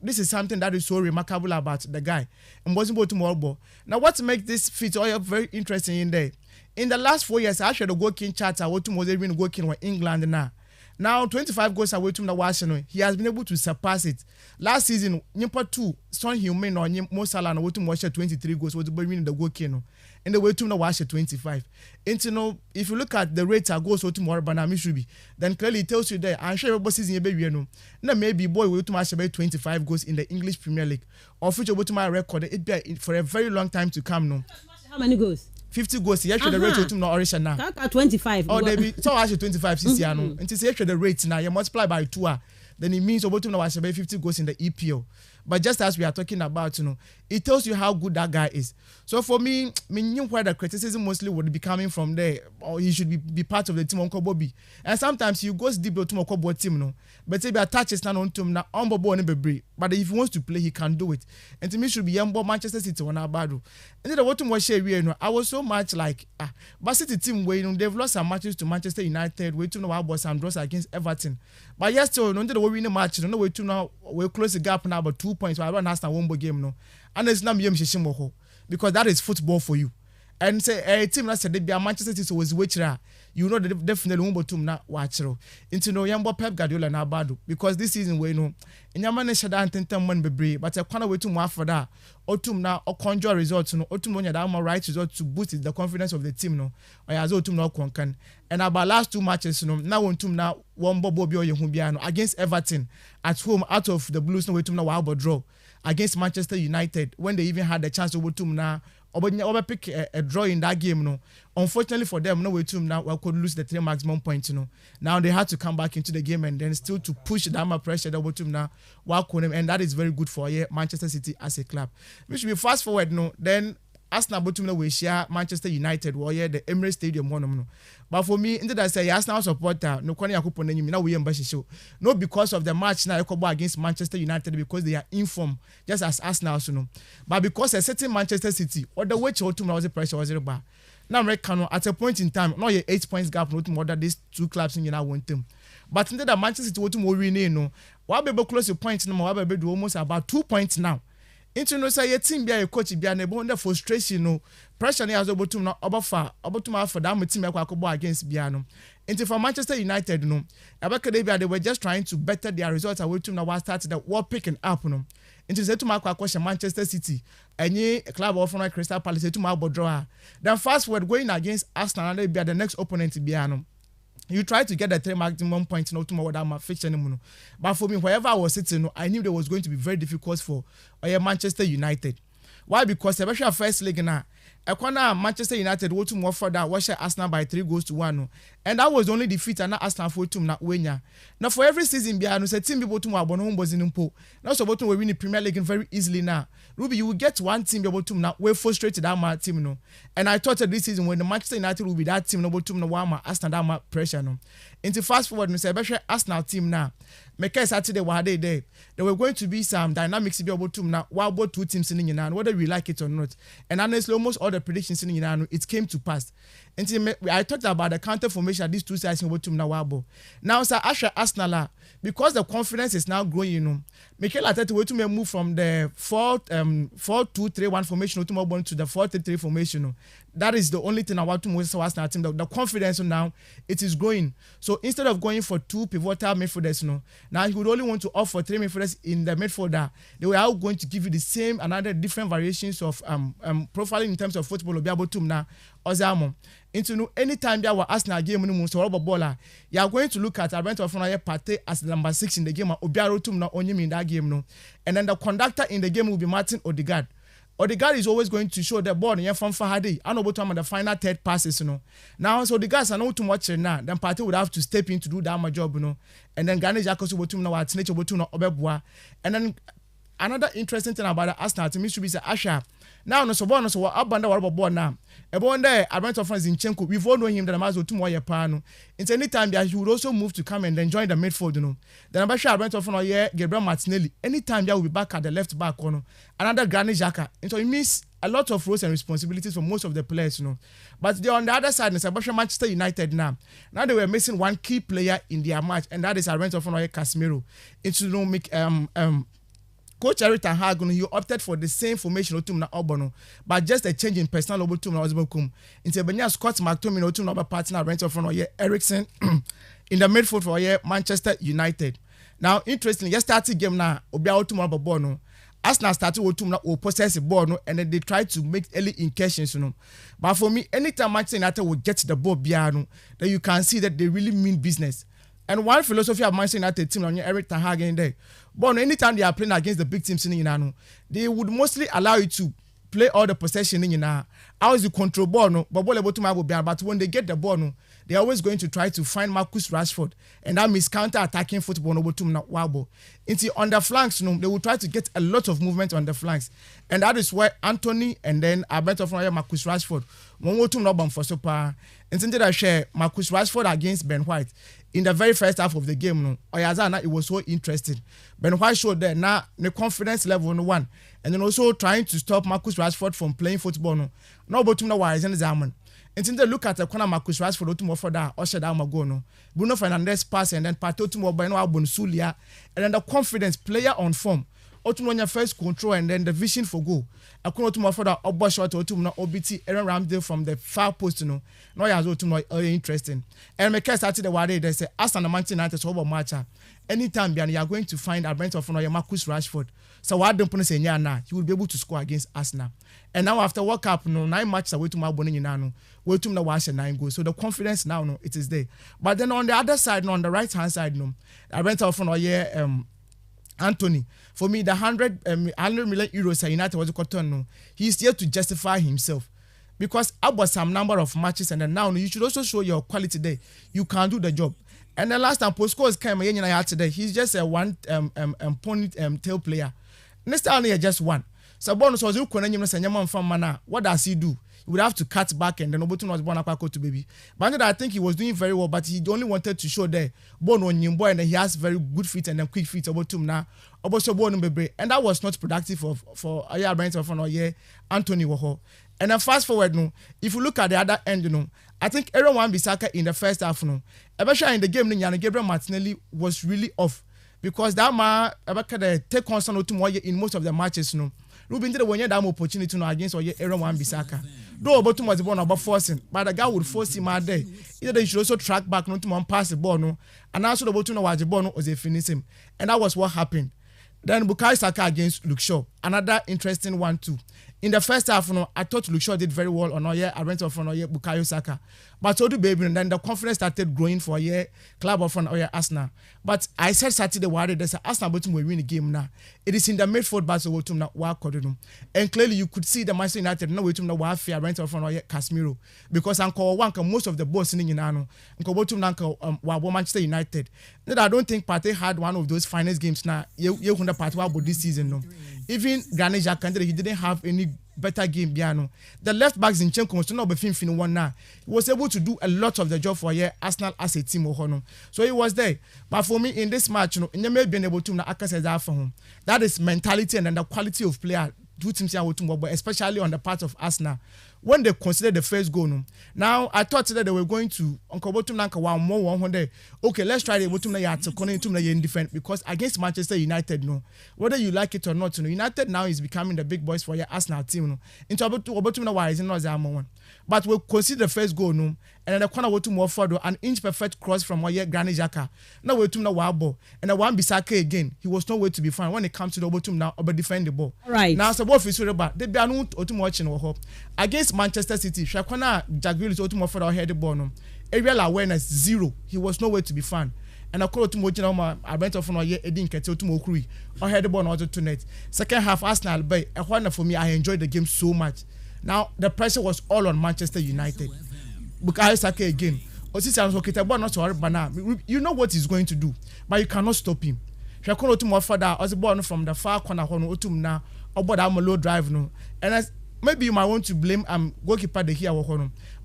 Speaker 9: This is something that is so remarkable about the guy. And wasn't able to more. Now what makes this fit all very interesting in there? In the last 4 years, I should go king charter. What to was even working with England now. Now 25 goals away to the Washington. He has been able to surpass it. Last season, Nyimpa 2, Son Heung-min or Mo Salah and to watch 23 goals was winning the goal king. And the way to the Wash 25. And you know, if you look at the rates of goals to more Banami should be, then clearly it tells you there. I'm sure every season you baby no. Now maybe boy will to match about 25 goals in the English Premier League. Or future to my record it be for a very long time to come no.
Speaker 1: How many goals?
Speaker 9: 50 goals. He actually the rate to no oration now.
Speaker 1: 25.
Speaker 9: Oh, they be so actually 25 this year no. And to say actually the rate now you multiply by 2 then it means about to know 50 goals in the EPL. But just as we are talking about, you know, it tells you how good that guy is. So for me, knew where the criticism mostly would be coming from there, or he should be part of the team on Kobobi. And sometimes you go deep to Kobo team, no. But if he attaches now on team now on Bobo and Bebre. But if he wants to play, he can do it. And to me, should be young Manchester City on our badu. And then what to watch here, I was so much like but City team where you know they've lost some matches to Manchester United, way to know about some draws against Everton. But yes, so no the winning match, no way to now we'll close the gap now about 2 points. I run last one game no. And it's not me because that is football for you. And say a team that said they be a Manchester City was which you know that definitely won't team not watch into no young Pep Guardiola na badu because this season we know in your man shada and man be but I can't wait to more for that or team now or conjure results no or to money that my right result to boost the confidence of the team no or as team now can and about last 2 matches no now one team now one bobo bio against Everton at home out of the Blues no way to now draw against Manchester United when they even had the chance to team now oba pick a draw in that game no. Unfortunately for them, no way to now we could lose the 3 maximum points, Now they had to come back into the game and then still to push down pressure that to now and that is very good for Manchester City as a club. We should be fast forward then Arsenal Botumna we share Manchester United the Emirates Stadium one. But for me, instead I say Arsenal supporter no kwani yakupon nyimi na we show. No because of the match now against Manchester United because they are informed just as Arsenal but because a certain Manchester City or the way Botumna was the pressure was about. Now at a point in time, now 8 points gap no more that these two clubs in want them. But instead that Manchester City Botumna win why be close to point no why be do almost about 2 points now. Into no say team be a coach be an able frustration no pressure ne as obotum na obotum for that team akwa against Biano. Into for Manchester United no they were just trying to better their results away to now was started the war picking up no. Into say to question Manchester City any club of Crystal Palace to my draw. Then fast forward going against Arsenal and they be the next opponent Biano. You try to get the 3 maximum points no tomorrow without my fiction. But for me, wherever I was sitting, I knew that was going to be very difficult for Manchester United. Why? Because especially first leg now, Manchester United were to more further watch Arsenal by 3-1. And that was only defeat and Arsenal for to not win. Now for every season, Biano said team people to home was in Umpo. Now so we win the Premier League very easily now. Ruby, you will get one team able to now we're frustrated that my team no. And I thought that this season when the Manchester United will be that team able to now Arsenal that pressure no. Into fast forward, especially Arsenal team now. Make Saturday were there were going to be some dynamics to be able to now while both two teams in the whether we like it or not. And honestly, almost all the predictions in the it came to pass. And I talked about the counter formation these two sides in to now. Now, sir, Arsenal, because the confidence is now growing, Mikel Arteta to move from the 4-2-3-1 formation to the 4-3-3 formation. That is the only thing I want to move to Arsenal team. The confidence now it is growing. So instead of going for 2 pivotal midfielders, now you would only want to offer 3 midfielders in the midfielder. They were all going to give you the same another different variations of profiling in terms of football. Be able to now Ozamo. Into anytime you are Arsenal game you are going to look at Alberto Fonaya Partey as number 6 in the game. Obiaro tum na only in that game and then the conductor in the game will be Martin Odegaard. Odegaard is always going to show the ball from Fahadi. I know about the final third passes, Now, so the guys are not too much now. Then Partey would have to step in to do that my job, And then Gane Jakosu Botum now at Nature Botum Obebwa. And then another interesting thing about the Arsenal team should be Asha. Now, no so what Abanda what about now? About there, I went to France in Chenko. We've all known him that Amazo to more Yapano. It's any time that he would also move to come and then join the midfield, Then Abasha went to France, Gabriel Martinelli. Anytime that will be back at the left back corner. Another Granit Xhaka. And so it means a lot of roles and responsibilities for most of the players, But they're on the other side, Sebastian Manchester United now. Now they were missing one key player in their match, and that is Alberto Fonseca Casemiro. Into make Coach Eric Ten Hag, he opted for the same formation but just a change in personnel over to into Benya Scott McTominay to partner Alberto Fonseca Eriksen in the midfield for Manchester United. Now, interestingly, just started game now. Obiao tomorrow bono. Arsenal started with to possess the ball, and then they try to make early incursions, But for me, anytime Manchester United will get the ball, then you can see that they really mean business. And one philosophy of Manchester United team on Eric Ten Hag in there. But anytime they are playing against the big teams in they would mostly allow you to play all the possession in how is the control ball but when they get the ball they're always going to try to find Marcus Rashford, and that means counter-attacking football into on the flanks they will try to get a lot of movement on the flanks, and that is where Anthony and then Alberto Fonseca Marcus Rashford for super and I share Marcus Rashford against Ben White in the very first half of the game it was so interesting. Ben White showed there now the confidence level on 1, and then also trying to stop Marcus Rashford from playing football no but wise and Zaman. And then they look at the corner Marcus Rashford to more for that usher down Magono. Bruno Fernandes pass and then Pato to more by no Albon Sulia, and then the confidence player on form. Otumonya first control and then the vision for goal. I couldn't more for that up shot or to OBT Aaron Ramsdale from the far post no as to interesting. And my case started the way they say Arsenal Manchester United over match. Anytime you are going to find Alberto Fonseca Marcus Rashford. So what don't put say now he will be able to score against Arsenal. And now after World Cup 9 matches away to my boning nano, we to the wash and 9 goals. So the confidence now it is there. But then on the other side, on the right hand side, Alberto Fonseca Anthony, for me, the 100 million euros that United was cotton, no, he's here to justify himself. Because about some number of matches, and then now you should also show your quality there. You can do the job. And the last time Postcode came in today, he's just a one tail player. Next time he just one. So bonus was you from Mana. What does he do? He would have to cut back and then Obotum was born to baby. But I think he was doing very well, but he only wanted to show there born on Yimbo and he has very good feet and then quick feet Obotum now. Oboso born baby. And that was not productive for Aya Brent of Anthony Woho. And then fast forward, no, if you look at the other end, you know, I think everyone Bissaka in the first half, no, especially in the game, Gabriel Martinelli was really off because that man take constant in most of the matches, no. Ruben did when you have opportunity to against or everyone Bissaka. Though Obotum was the one about forcing, but the guy would force him out there. Either they should also track back, not to one pass the ball, no, and also the Obotum was the ball was a finish him, and that was what happened. Then Bukayo Saka against Luke Shaw, another interesting one too. In the first half, I thought Luke Shaw did very well on I went off on Bukayo Saka. But so do baby, and then the confidence started growing for club of Arsenal. But I said Saturday why there's Arsenal will win the game now. It is in the midfield battle to now and clearly you could see the Manchester United no way to know why fear went off on Casemiro because Uncle Wanka most of the boss in Uncle Botum Nanko Manchester United. I don't think Partey had one of those finest games now. You couldn't part about this season no. Even Granit Xhaka he didn't have any better game piano. The left backs in Chenko was not be fin one now. He was able to do a lot of the job for Arsenal as a team. So he was there. But for me in this match, you know, being able to access that for him. That is mentality and then the quality of player. Two teams especially on the part of Arsenal. When they considered the first goal, now I thought that they were going to Uncle Botum Nanka 100. Okay, let's try the Botum Naya to connect to the indifferent because against Manchester United, no, whether you like it or not, you know, United now is becoming the big boys for your Arsenal team. No, into Botum Naya is not one. But we'll consider the first goal, no, and then the corner will to more further an inch perfect cross from Granit Xhaka. Now we're to Wabo and the one Bissaka again. He was nowhere to be found when it comes to the Botum now or defend the ball.
Speaker 1: Right
Speaker 9: now, so both is about they be not to watching or hope against Manchester City. Shakwana Jaguar is ultimate for our head the ball. No, aerial awareness zero. He was nowhere to be found. And I call to Mojina, I went off on a year, Edin Keto to Mokuri, or head the ball to tonight. Second half, Arsenal bay. A wonder for me, I enjoyed the game so much. Now the pressure was all on Manchester United. Bukayo Saka again. You know what he's going to do, but you cannot stop him. Shakuna to more further, as a ball from the far corner, Otum now, about I'm a low drive no. And as maybe you might want to blame goalkeeper the here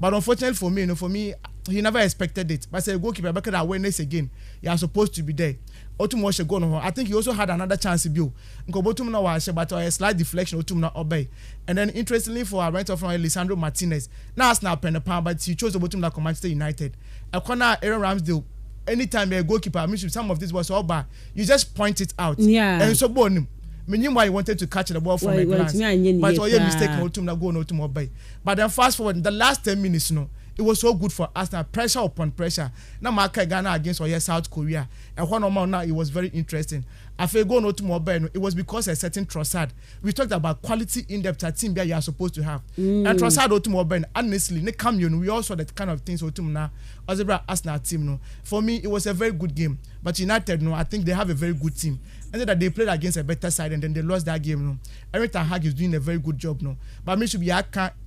Speaker 9: but unfortunately for me, you know, he never expected it. But say goalkeeper back at awareness again, you are supposed to be there. Otum was a goal. I think he also had another chance to build. Botum now was but a slight deflection. Otum now obey. And then interestingly for our right of Lisandro Martinez, now Arsenal pen the pound, but he chose the Botum like Manchester United. A corner Aaron Ramsdale. Anytime a goalkeeper, I mean some of this was all bad. You just point it out.
Speaker 1: Yeah.
Speaker 9: And so born. Meaning why he wanted to catch the ball from a glance. But all your mistake no to go no to obey. But then fast forward the last 10 minutes, no. It was so good for Arsenal, pressure upon pressure. Now Marca Ghana against South Korea. And one more now it was very interesting. After go no to mobile, it was because a certain Trossard. We talked about quality in depth at team that you are supposed to have. And Trossard to mobile, honestly, ne come we all saw that kind of things to now. As a Arsenal team, no. For me, it was a very good game. But United, no, I think they have a very good team. And that they played against a better side and then they lost that game, no. Every time Hag is doing a very good job, no. But me should be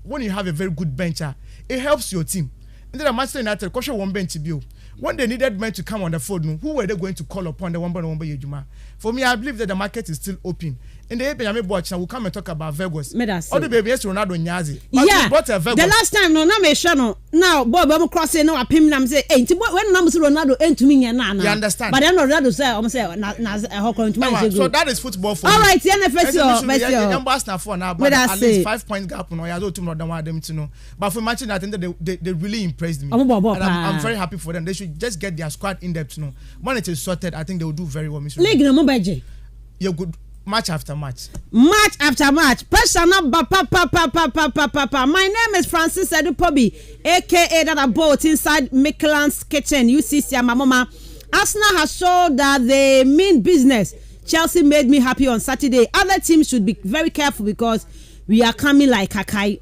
Speaker 9: when you have a very good bencher, it helps your team. And then Manchester United, question one bench bill. When they needed men to come on the phone, no, who were they going to call upon the one by Yejuma? For me, I believe that the market is still open. In the Ebiyame watch, now we'll come and talk about Vegas. All the baby yes Ronaldo Nyazi.
Speaker 1: Yeah. The last time no na me sure no. Now Bob I'm crossing no apim nam say eh when na Ronaldo entumi nya na.
Speaker 9: You understand?
Speaker 1: But then Ronaldo say I'm say na how come to
Speaker 9: so that is football for
Speaker 1: all right, NFS
Speaker 9: your numbers now for now but at least 5 point gap no ya do to than one them to know. But for Manchester I think that they really impressed me. And I'm very happy for them. They should just get their squad in depth no. When it is sorted, I think they will do very well.
Speaker 1: League no budget.
Speaker 9: You're good. Match after match.
Speaker 1: Match after match. Pressure number pa. My name is Francis Edupobi, aka that I bought inside Michelin's kitchen. UCC my mama. Arsenal has shown that they mean business. Chelsea made me happy on Saturday. Other teams should be very careful because we are coming like Kakai.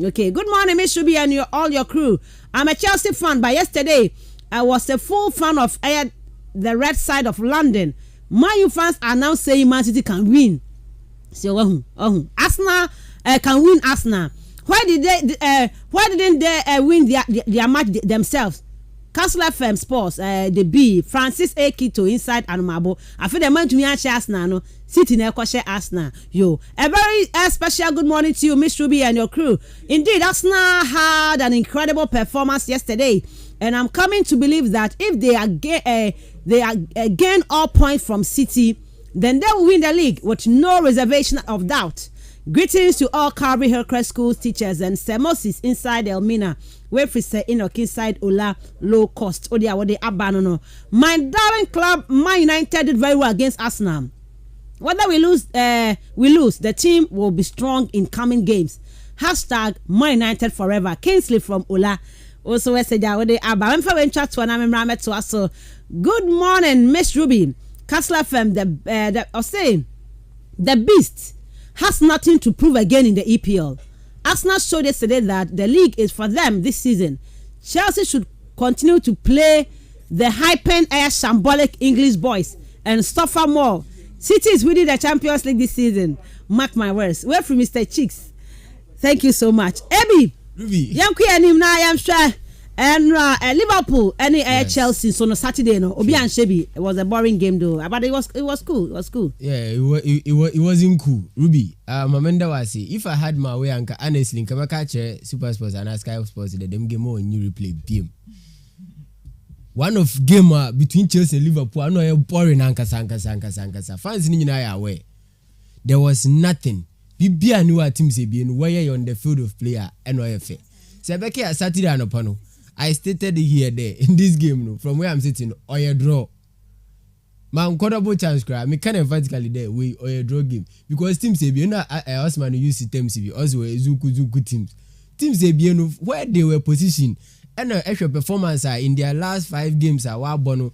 Speaker 1: Okay. Good morning, Miss Shubi and all your crew. I'm a Chelsea fan, but yesterday I was a full fan of the red side of London. Man U fans are now saying Man City can win. So Arsenal can win Arsenal. Why didn't they win their match themselves? kastlefm Sports, the B, Francis Akito inside Anumabo. I feel the man to me and Arsenal, no, City never share Arsenal. Yo, a very special good morning to you, Miss Ruby and your crew. Indeed, Arsenal had an incredible performance yesterday, and I'm coming to believe that if they gain all points from City, then they will win the league with no reservation of doubt. Greetings to all Calvary Hillcrest School teachers and Semosis inside Elmina. Where we say inside Ola low cost. What they abandon. My darling club, Man United did very well against Arsenal. Whether we lose. The team will be strong in coming games. Hashtag Man United forever. Kingsley from Ola. Also, what they abandon. Good morning, Miss Ruby. kastlefm, the beast has nothing to prove again in the EPL. Arsenal showed yesterday that the league is for them this season. Chelsea should continue to play the hyper air shambolic English boys and suffer more. City is winning the Champions League this season. Mark my words. We're from Mr. Chicks. Thank you so much. Ebi, Yankee and I am sure. And Liverpool, Chelsea, so no Saturday, no. Obi and Shebi, it was a boring game though, but it was cool. It was cool.
Speaker 11: Yeah, it wasn't cool. Ruby, Mamenda was say, if I had my way, Anka, honestly, come catch Super Sports and Sky Sports, the them game more new replay game. One of game between Chelsea and Liverpool, I know a boring Anka Sanka. Fans in aware. There was nothing. Bibia knew what team say being where you're on the field of player and OFA. Sebeke Saturday and Opano. I stated here there in this game no, from where I'm sitting or a draw. Man, quadruple chance cry. Me kind of emphatically there we or a draw game because teams say you know Osman use systems be also a zuku teams. Teams say you know where they were positioned and extra performance in their last 5 games are bono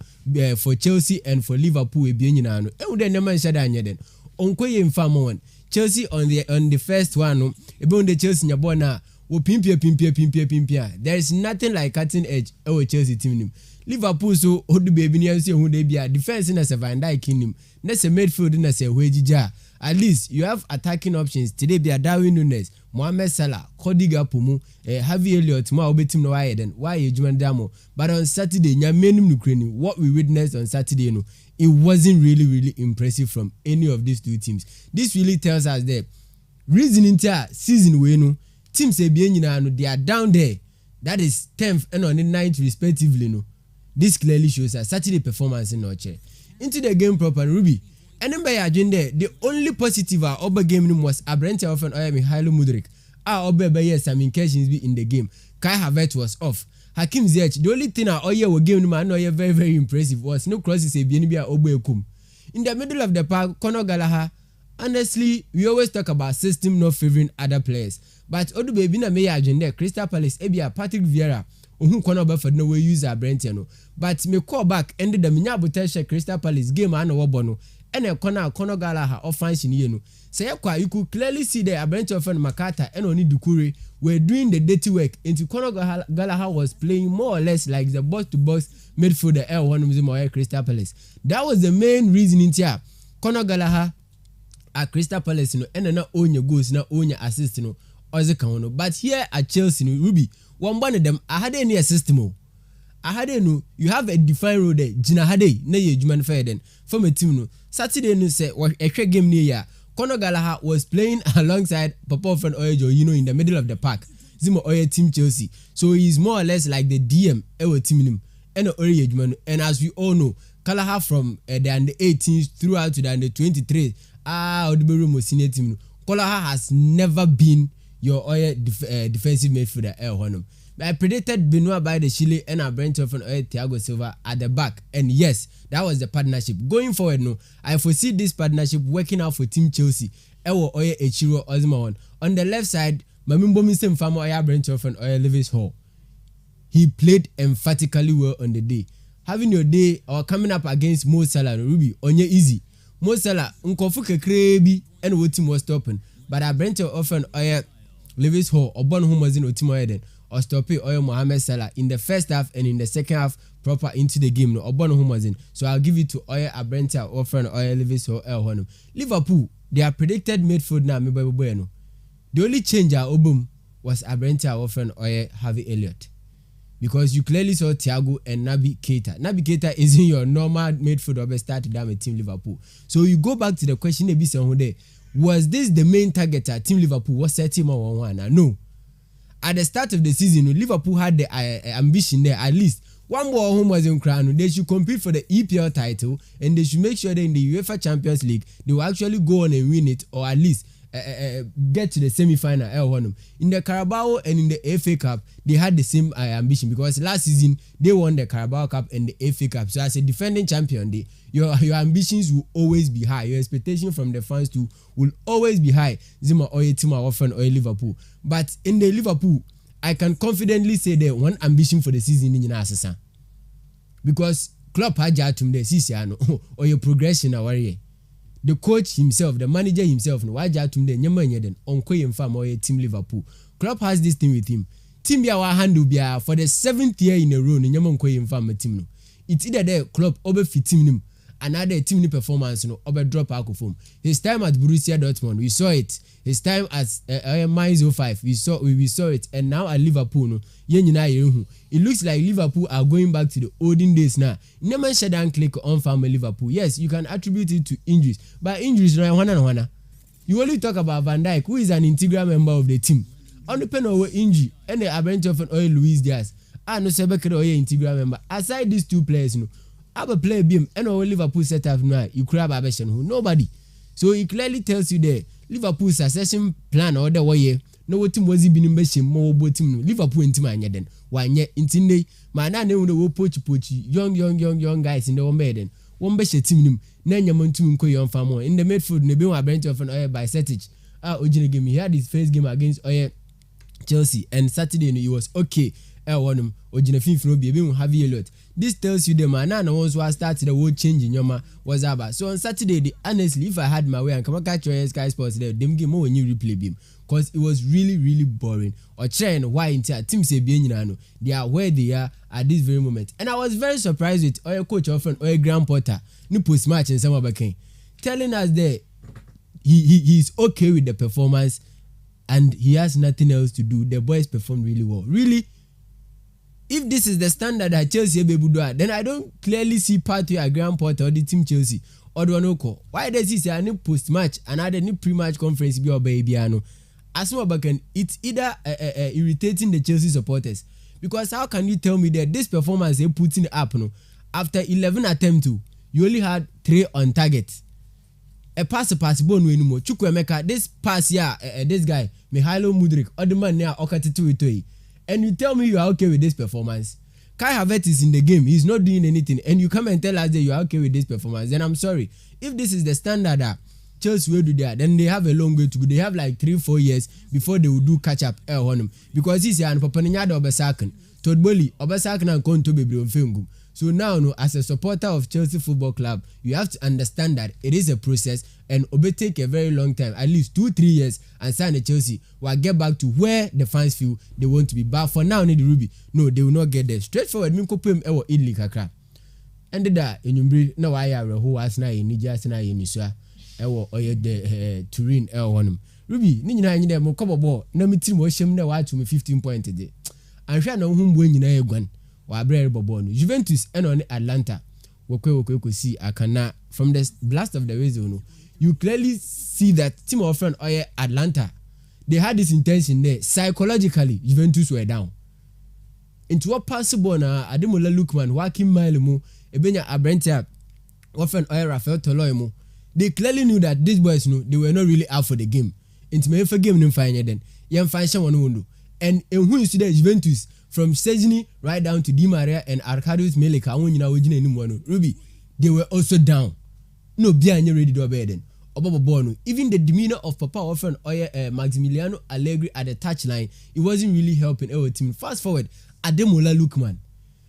Speaker 11: for Chelsea and for Liverpool we be nyina no. E dey neman shada anya den. Onkoye infamo one. Chelsea on the first one no. Ebe on the Chelsea nyabo na pimpia. There is nothing like cutting edge our Chelsea team. Liverpool so odu baby ni say who they be defense na se Van Dijk nim. Na se midfield na se Wejija. At least you have attacking options. Today be Darwin Núñez, Mohamed Salah, Cody Gakpo, Harvey Elliott, ma obetim no why then. Why Juman Damo? But on Saturday, nya menum Ukraine. What we witnessed on Saturday no, it wasn't really impressive from any of these two teams. This really tells us that reason into season we no teams say they are down there. That is 10th and on the 9th respectively. No, this clearly shows a Saturday performance in Noche. Into the game proper, Ruby. And then by agenda, the only positive over game was Abrante often Mihailo Mudryk. Obe some incursions be in the game. Kai Havertz was off. Hakim Ziyech, the only thing we game man very impressive was no crosses a Bienibia Obekum. In the middle of the park, Conor Gallagher. Honestly, we always talk about system not favoring other players. But Odu baby na me agenda Crystal Palace ebia Patrick Vieira ohun kono ba for no we use Abrante no. But me call back ended the minya potential Crystal Palace game and wo bono. Ene Conor Gallagher offense ni no. Say you could clearly see the Abrante of Makata and Oni Dukure were doing the dirty work. Into Conor Gallagher was playing more or less like the box to box midfielder L1 Crystal Palace. That was the main reason in here. Conor Gallagher at Crystal Palace no and na own your goals na own your assist no. But here at Chelsea, Ruby, one of them, I had any system. I had no, you have a defined role there. Gina Hade, na ye Juman Faden, from a team. No Saturday, no say, what a game near ya. Conor Gallagher was playing alongside Popov and Oyejo, in the middle of the park. Zimo Oye team Chelsea. So he's more or less like the DM, our team, and Oyejo. And as we all know, Gallagher from the under 18s throughout to the under 23, Oduberu senior team. Gallagher has never been your defensive midfielder Honum. I predicted Benoit by the Chile and Abrante of Thiago Silva at the back. And yes, that was the partnership. Going forward, no, I foresee this partnership working out for Team Chelsea. Ewo Oye Echiro Osman. On the left side, Mamimbo Misem Famo Oya Abrante of Lewis Hall. He played emphatically well on the day. Having your day or coming up against Mo Salah Ruby, onye easy. Mo Salah, unkofuke krebi, and what team was stopping. But Abrante of Lewis Hall or Bon Home was in Otimo Eden. or stop it or Mohamed Salah in the first half and in the second half proper into the game no obono humazin. So I'll give it to Oya Abrenta or friend Oya Levis or El Honum. Liverpool, they are predicted midfield now me bueno. The only change obum was Abrenta or friend Oya Harvey Elliott. Because you clearly saw Thiago and Naby Keita. Naby Keita isn't your normal midfielder but started down with Team Liverpool. So you go back to the question was this the main target at Team Liverpool? Was set him on one? No. At the start of the season, Liverpool had the ambition there at least one more home was in crown. They should compete for the EPL title and they should make sure that in the UEFA Champions League they will actually go on and win it or at least get to the semi-final. In the Carabao and in the FA Cup, they had the same ambition because last season they won the Carabao Cup and the FA Cup. So as a defending champion, your ambitions will always be high. Your expectation from the fans too will always be high. Zima Oye Tima Ofen Oye Liverpool. But in the Liverpool, I can confidently say that one ambition for the season in Assasa. Because Klopp had jatum there, Sisiano, or your progression away. The coach himself, the manager himself, no wajatum there, Nyamanyeden, Onko Yemfam or Team Liverpool. Klopp has this thing with him. Team Biawa handle Bia for the 7th year in a row, Nyamanko Yemfam team. It's either the Klopp over fit team another team performance no over drop out of him. His time at Borussia Dortmund, we saw it. His time at Mainz 05, we saw it. And now at Liverpool, no, it looks like Liverpool are going back to the olden days now. Never shut down click on farm Liverpool. Yes, you can attribute it to injuries, but injuries right one. You only talk about Van Dijk, who is an integral member of the team. On the pen of injury, and the advent of an oil Luis Diaz. No Sebeke or integral member. Aside these two players, have a player beam and all Liverpool set up now. You grab a version who nobody. So it clearly tells you there Liverpool succession plan or the way no team was been in best more team Liverpool in team then one year in Tinday man I know the poachy young guys in the one bed one best team name Montum Koyon Farmer in the midfield Nebu Brent of an oil by Setich. Ojina game he had his first game against Chelsea and Saturday it was okay. Ojina Finfro be Harvey Elliott. This tells you the man and ones who started the world change in Yoma was about. So on Saturday, honestly, if I had my way and come catch your Sky Sports there, them give more new replay beam because it was really boring. Or trying why into team say they are where they are at this very moment. And I was very surprised with our coach often or Graham Potter, new post match in some other telling us that he's okay with the performance and he has nothing else to do. The boys performed really well. Really. If this is the standard that Chelsea be do, then I don't clearly see party at Graham Potter or the team Chelsea or the Onoko. Why does he say a new post match and other new pre-match conference be or baby? As well, it's either irritating the Chelsea supporters because how can you tell me that this performance they put in the app after 11 attempts you only had 3 on target. A pass bone anymore. Chukwemeka this pass here this guy Mihailo Mudryk or the man near Okatitu Itoi. And you tell me you are okay with this performance. Kai Havertz is in the game. He's not doing anything. And you come and tell us that you are okay with this performance. Then I'm sorry. If this is the standard that Chelsea will do that, then they have a long way to go. They have like 3-4 years before they will do catch up on him. Because he's an Papaniada Obasakan. Todd Bolly, Obasakan and Konto Baby Fingum. So now, as a supporter of Chelsea Football Club, you have to understand that it is a process and it will take a very long time, at least 2-3 years, and sign a Chelsea will get back to where the fans feel they want to be. But for now, need the Ruby. No, they will not get there. Straightforward, me kopem ewo idli kakra. And that in Umbri, no I are who has na in Nijas na in Nisha, ewo oye de Turin ewo Ruby, Nina in them cover ball, no me team was shame now to me 15 points a day. And sure no whom when you know one. Juventus and on Atlanta we see Akana from the blast of the reason you clearly see that team of friend Atlanta they had this intention there psychologically Juventus were down into what possible na Ademola Lookman working mile mu ebenya Abrenta often Rafael Toloimo they clearly knew that these boys they were not really out for the game into me for game no fine then yam fine one and who is the Juventus from Szczesny right down to Di Maria and Arkadiusz Milik, Ruby, they were also down. No, Bianya ready to obey then. Even the demeanor of Papa often Maximiliano Allegri at the touchline, it wasn't really helping our team. Fast forward, Ademola Lookman,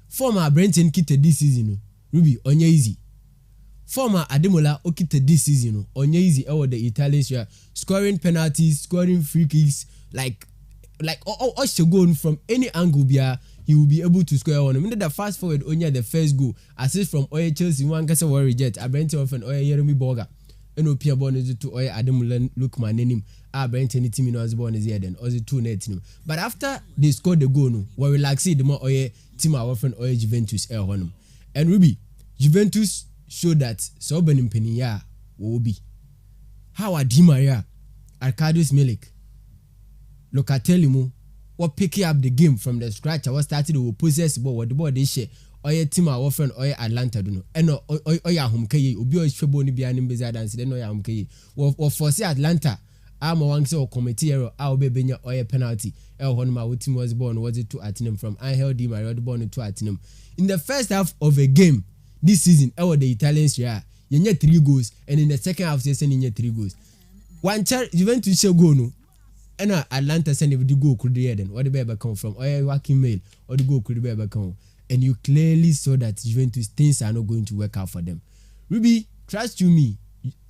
Speaker 11: former Brenton Kitte this season, Ruby, Onye easy. Former Ademola Okite this season, Onye easy, the Italians were scoring penalties, scoring free kicks, like like or she go from any angle he will be able to score on him. The fast forward only the first goal assist from Chelsea one case war reject Brent of an Jeremy Boga and Pia Bonnet to Adam Lookman name Brent any team in Osborne is here then or the 2 net him. But after they scored the goal no we relax the more team our friend Juventus on him. And Ruby Juventus showed that Soben in Penia will be how are Di Maria Arkadiusz Milik Locatelli what picking up the game from the scratch. I was starting to possess ball what the ball they share or team our friend or Atlanta do no and or home key obi o shebo ni bia ni mbeza dance then or home key or force Atlanta I'm one so committee error I'll be benya or penalty honma team was born was it to Atenum from Angel Di Maria the born to Atenum in the first half of a game this season the Italians you get 3 goals and in the second half they send in 3 goals one child Juventus show go no and Atlanta send the goal could the then what the baby come from or working mail or the goal could the baby come and you clearly saw that Juventus things are not going to work out for them. Ruby, trust you me,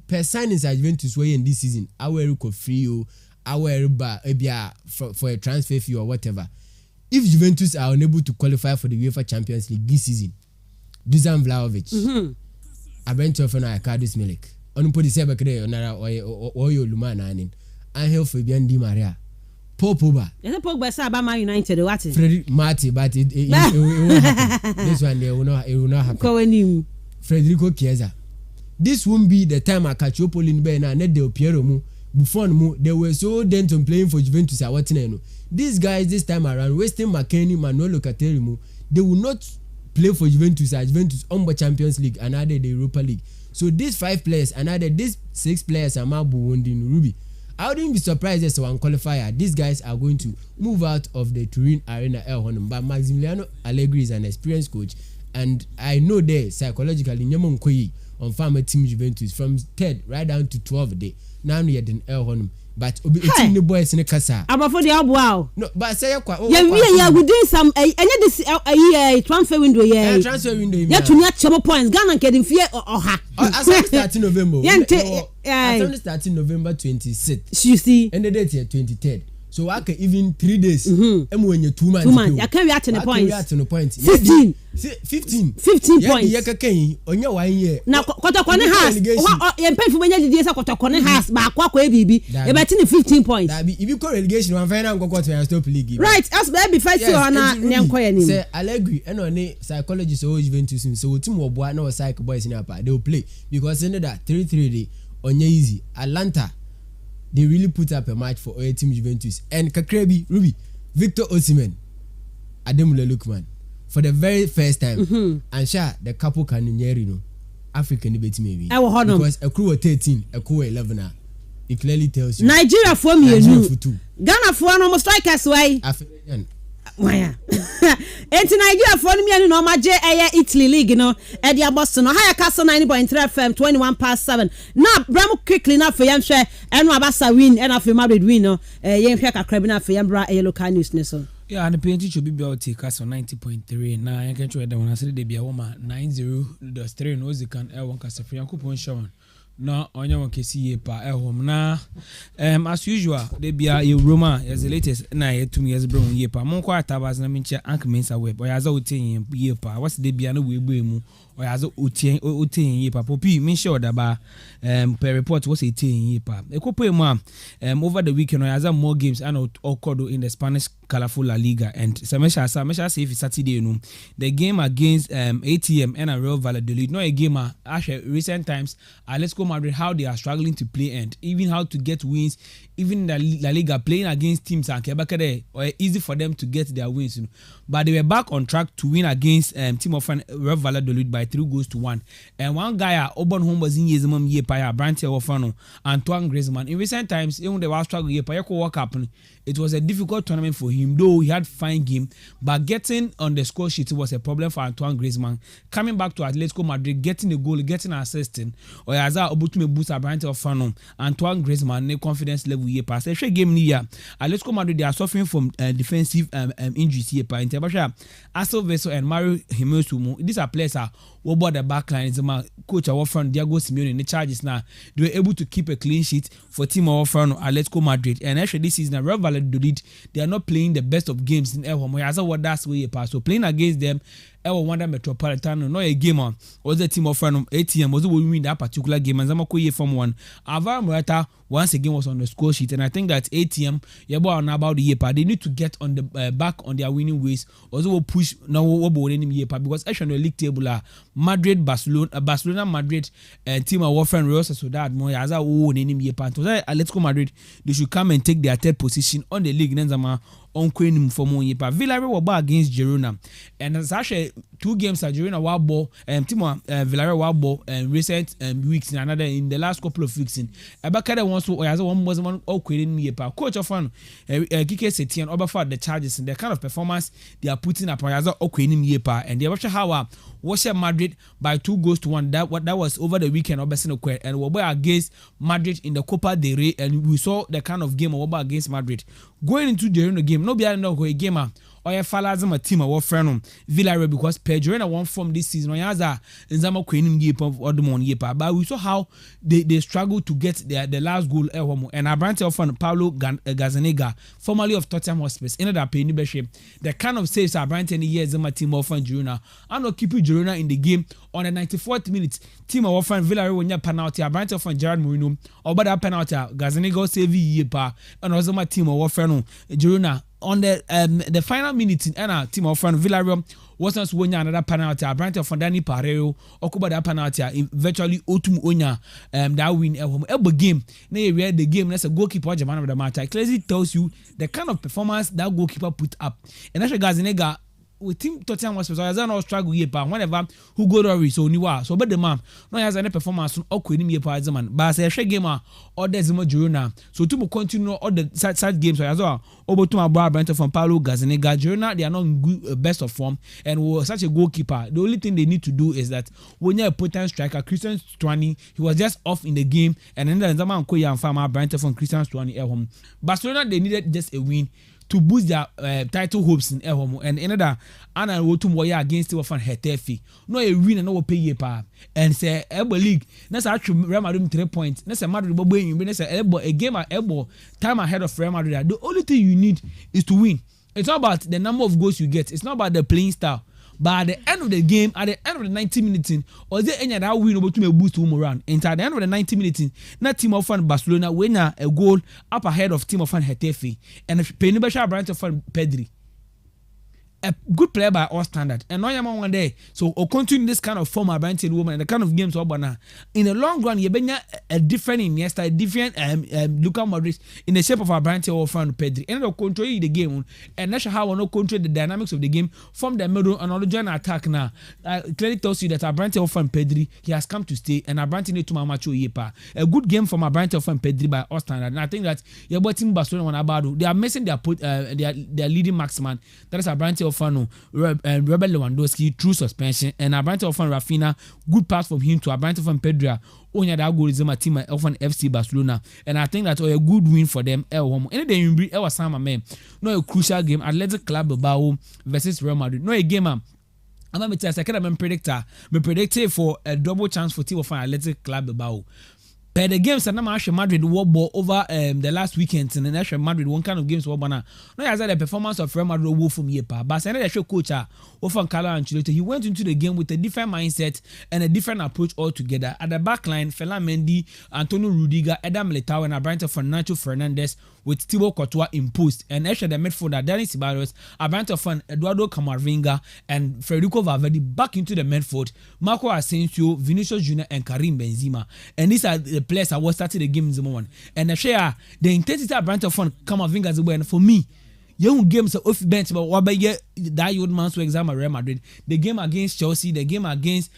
Speaker 11: per signings at Juventus way in this season, I will go free I will for a transfer fee or whatever. If Juventus are unable to qualify for the UEFA Champions League this season, Dusan Vlahovic, I went to an Arkadiusz Milik. On put the sebe kre onara oyo lumana anin. Angel Fabian Di Maria. Pogba. Yes, Pogba say about Man United what? Frederick Marti, but it won't happen. This one it will not happen. Federico Chiesa. This won't be the time I catch up in Bena net Del Piero mu. Buffon they were so dent on playing for Juventus at what no. These guys this time around Weston McKennie, Manuel Locatelli mu, they will not play for Juventus at Juventus on the Champions League and added the Europa League. So these 5 players and added these 6 players are Mabu Wondin Ruby. I wouldn't be surprised as one qualifier. These guys are going to move out of the Turin Arena Honum. But Maximiliano Allegri is an experienced coach, and I know there psychologically Nyamon Koyi on farmer team Juventus from 3rd right down to 12th day. Now we are in El Honum. But team the boys in the casa. I'm for the wow. No, but say yeah, we doing some this transfer window transfer window. Yeah, to net trouble points. Ghana getting fear or ha. I starting November. I starting November 26th. You see, and the date here 23rd. So I can even 3 days. And when you're 2 months. 2 months. I can't react to the points. 15 points. Yeah, can on your 1 year. Now, Kotokone has. You pay for many days. Kotokone has. But Kwakwe BB. You're betting 15 points. If you call relegation, I'm fine. I'm going to stop league. Right. As baby fight you on a say Allegri and on psychologist always Juventus. So team will boy no psych boys in Apa. They will play because in that 3-3 day on your easy Atlanta. They really put up a match for our team Juventus and Kakrebi Ruby Victor Osimhen Ademola Lookman for the very first time and sure the couple can no African debate maybe because a crew of 13 a crew 11 it clearly tells you Nigeria for me Ghana for no strikers way African why enti Nigeria for me and no maje Italy league no e dia Boston no higher castle 90.3 FM 21/7 now bram quickly na for yam share eno abasa win and afi Madrid win no yen hwe kakra bi na for yam bra local news ne so yeah and penti should be able to castle 90.3 na yen can try that one say dey bia woman 90.3 no ze kan e won castle for yakupon shawan no onye won kesi ye pa home na as usual they be a Roma as the latest na ye 2 years bro ye pa mon kwa tabas na minche ank Mensah web o yaza otin ye pa what's the be na we gbe mu o yaza otin ye pa popi min sure da ba per report was 18 ye pa ekopo mu over the weekend o yaza more games and occurred in the Spanish colorful La Liga and Samesha say if Saturday no the game against ATM and a Real Valladolid no a game actually recent times Atletico Madrid how they are struggling to play and even how to get wins even the La Liga playing against teams and Kebakade or easy for them to get their wins but they were back on track to win against team of Real Valladolid by 3-1 and one guy Obon home was in Yezemam Yepa Brantia Ofano Antoine Griezmann in recent times even they were struggling Yepa World Cup it was a difficult tournament for him though he had fine game but getting on the score sheet was a problem for Antoine Griezmann coming back to Atletico Madrid getting a goal getting assisting or as obutume boost Brantia Ofano Antoine Griezmann ne confidence level ye pass a game ni ya Atletico Madrid they are suffering from defensive injuries here pa Interbasha Axel Witsel and Mario Jimenez these are players
Speaker 10: what about the back line? It's my coach our friend Diego Simeone in the charges now. They were able to keep a clean sheet for team our friend Atletico Madrid. And actually this season, Real Valladolid, they are not playing the best of games in El Home. What that's way pass. So playing against them, El Wanda Metropolitano, no a gamer, was the team of friend ATM was who win that particular game. And Zamakoye from one. Alvaro Morata once again was on the score sheet, and I think that ATM, about the year, they need to get on the back on their winning ways. Also, will push now what year because actually the league table are Madrid, Barcelona, Madrid, and team of friend Real Sociedad. More as a winning year. So Atletico Madrid, they should come and take their third position on the league. Nenzama on Queen for more year. Villarreal were against Girona, and as actually 2 games that Girona were ball, team of Villarreal were ball recent weeks in another in the last couple of weeks in. Abakada wants to as one was one Queen year. Coach of one Kike Setien overfought the charges and the kind of performance they are putting up as a Queen year, and they watch how was Madrid by 2-1. That was over the weekend and we were against Madrid in the Copa del Rey, and we saw the kind of game we were against Madrid going into the game. No be a gamer or a falazama team of friend Villarreal because Pedro won from this season. Yaza Nzama Queen year of Odemon year, but we saw how they struggled to get the last goal and a branch of Paulo Gazzaniga, formerly of Tottenham Hotspur, ended up in the kind of saves are branch any years Zama team of Girona. I'm not keeping Girona in the game on the 94th minute. Team of Villarreal when you penalty a branch of Gerard Moreno or but that penalty Gazzaniga save year and also my team of friend Girona. On the final minute in our team of friend Villarreal was not winning another penalty. A branch of Dani Pareo occupied that penalty in virtually Otum Onya that win every game. Now you read the game. That's a goalkeeper German of the match. It clearly tells you the kind of performance that goalkeeper put up. And actually Gazzaniga with team Tottenham was so as I know struggle here, but whenever who go to so new so but the man no has any performance on Queen year part man. But as a gamer or there's more Girona. So to continue all the side games as well. Over to my brother from Paulo Gazzaniga. Girona, they are not in good, best of form and was such a goalkeeper. The only thing they need to do is that when you're a potent striker, Christian Stuani, he was just off in the game, and then the Zaman Koya and Farmer Brent from Christian Stuani at home. Barcelona, they needed just a win to boost their title hopes in El Homo, and another Anna Wotum Waya against the Wafan Hetefi. No a win and no pay ye pa. And say Elbow League, that's actually Real Madrid 3 points. That's a Madrid Bobo in a game at elbow time ahead of Real Madrid. The only thing you need is to win. It's not about the number of goals you get, it's not about the playing style. But at the end of the game, at the end of the 90 minutes, or there any other win about to boost home around? And at the end of the 90 minutes, that team of Barcelona win a goal up ahead of team of Hetafe, and a Penibasha branch of Pedri. A good player by all standard, and I am on one day. So, or continue this kind of form of Branton woman and the kind of games in the long run, you bring a different Iniesta, a different Luka Modric in the shape of our Branton or friend Pedri. And they'll control the game, and that's how we will control the dynamics of the game from the middle and all the joint attack now. Clearly tells you that our Branton or friend Pedri, he has come to stay, and our Branton need to macho yepa. A good game from our Branton or friend Pedri by all standard. And I think that you're watching Barcelona one about they are missing their leading marksman. That is our Branton. Robert Lewandowski through suspension, and Abrante of Rafinha, good pass from him to Abrante from Pedro. Only that goal is a team of FC Barcelona, and I think that's a good win for them. Anything you was some man, no a crucial game. Athletic Club Bilbao versus Real Madrid, no a game. I'm going to tell you, I'm predictor. Me predicted for a double chance for team of Athletic Club Bilbao. But the games that National Madrid won over the last weekend, and the National Madrid one kind of games were banana. No, as the performance of Real Madrid won from Yepa, but I show coach from Carlo Ancelotti. He went into the game with a different mindset and a different approach altogether. At the back line, Fela Mendy, Antonio Rudiger, Adam Militao, and Abrante for Nacho Fernandez with Thibaut Courtois imposed. And actually the midfielder Dani Ceballos, Abrante for Eduardo Camavinga, and Federico Valverde back into the midfield. Marco Asensio, Vinicius Junior, and Karim Benzema. And these are the players that was starting the game in the moment. And the intensity of Abrante for Camavinga is well. And for me, young games off bench, but what by that old man's exam at Real Madrid, the game against Chelsea, the game against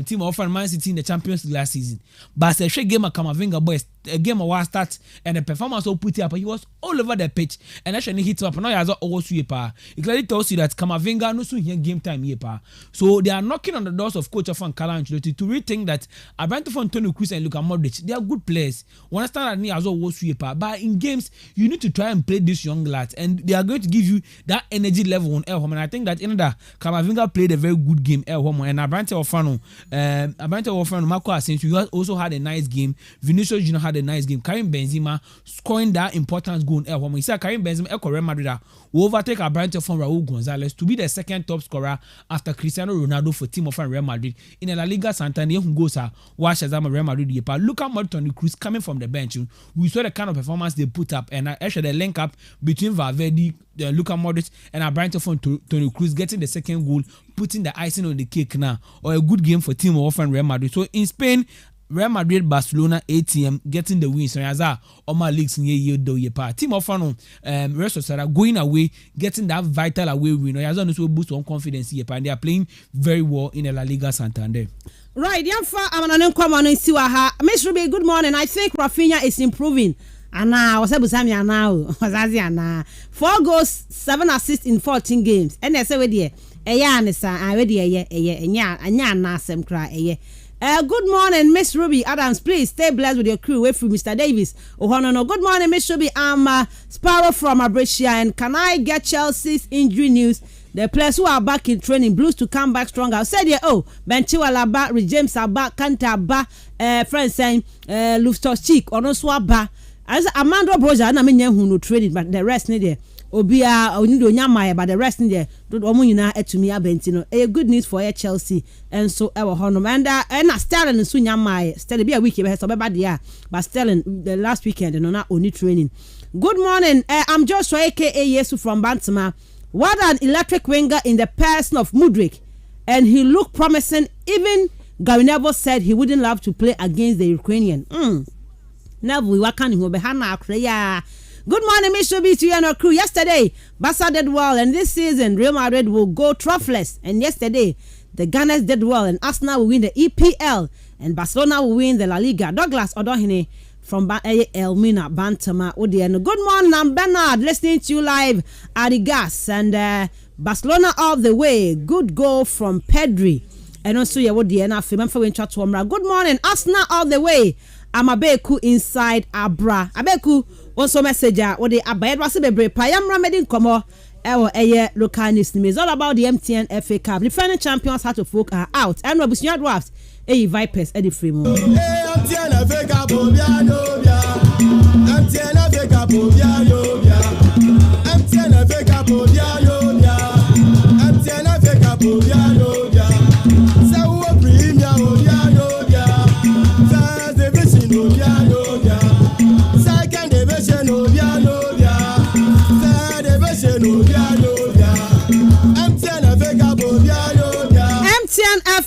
Speaker 10: team of Man City in the Champions League last season. But a short game at Camavinga boys, a game of war start and the performance will put it up. He was all over the pitch and actually hit up. Now he has always yepa. It clearly tells you that Camavinga no soon here game time yepa. So they are knocking on the doors of coach of Carlo Ancelotti to rethink that Abrante for Antonio Cruz and Luka Modric, they are good players. One understand that he has always yepa. But in games you need to try and play these young lads, and they are going to give you that energy level on El home, and I think that in that Camavinga played a very good game at home, and Abrante Ofano, Marco Asensio also had a nice game. Vinicius Junior had a nice game. Karim Benzema scoring that important goal at home. He said Karim Benzema Real Madrid will overtake Abrante from Raul Gonzalez to be the second top scorer after Cristiano Ronaldo for team of Real Madrid in the La Liga Santander. Who goes watch Shazam Real Madrid. Look at Toni Kroos coming from the bench. We saw the kind of performance they put up, and actually the link up between Valverde, Luka Modric, and Abrante from Toni Kroos getting the second goal, putting the icing on the cake now, or a good game for team of Real Madrid. So in Spain, Real Madrid, Barcelona, ATM getting the win. So as Oma leagues near year do ye part. Team of Real Sociedad going away, getting that vital away win. As also boost on confidence here, and they are playing very well in the La Liga Santander.
Speaker 1: Right, I'm an uncommon in Siwaha. Miss Ruby, good morning. I think Rafinha is improving. Ana Wasabusami now. Wazaziana. 4 goals, 7 assists in 14 games. And I say with you, good morning, Miss Ruby Adams. Please stay blessed with your crew. Away from Mr. Davis. No. Good morning, Miss Ruby. I'm Sparrow from Abrecia, and can I get Chelsea's injury news? The players who are back in training, Blues to come back stronger. I said, Ben Chiwalaba, James Abba, Kanta Abba, friends saying, Luftos-Cheek, Onoswaba. As Amando Broja, I mean, who no training, but the rest need there. Obia, Onido Nyamaya, but the rest in there. Omuna to me, Bentino. A good news for Chelsea, and so our Honor. And Sterling and Sunyamaya, Sterling be a week, but Sterling the last weekend, and not only training. Good morning, I'm Joshua, aka Yesu from Bantama. What an electric winger in the person of Mudryk, and he looked promising. Even Gavinello said he wouldn't love to play against the Ukrainian. Good morning, Mr. BT and our crew. Yesterday, Barca did well, and this season Real Madrid will go troughless. And yesterday, the Gunners did well, and Arsenal will win the EPL, and Barcelona will win the La Liga. Douglas Odohine from Elmina Bantama Odiano. Good morning, I'm Bernard, listening to you live at the gas, and Barcelona all the way. Good goal from Pedri, and also good morning, Arsenal all the way. I'm Abeku inside Abra. Abeku also message what the Abayed was a bebre Payamra Medin Como local news. It's all about the MTN FA Cup. The defending champions had to folk are out, and Robinson Dwarfs, Vipers, Eddie Freeman. MTN FA Cup, MTN FA Cup, MTN FA Cup, MTN FA Cup,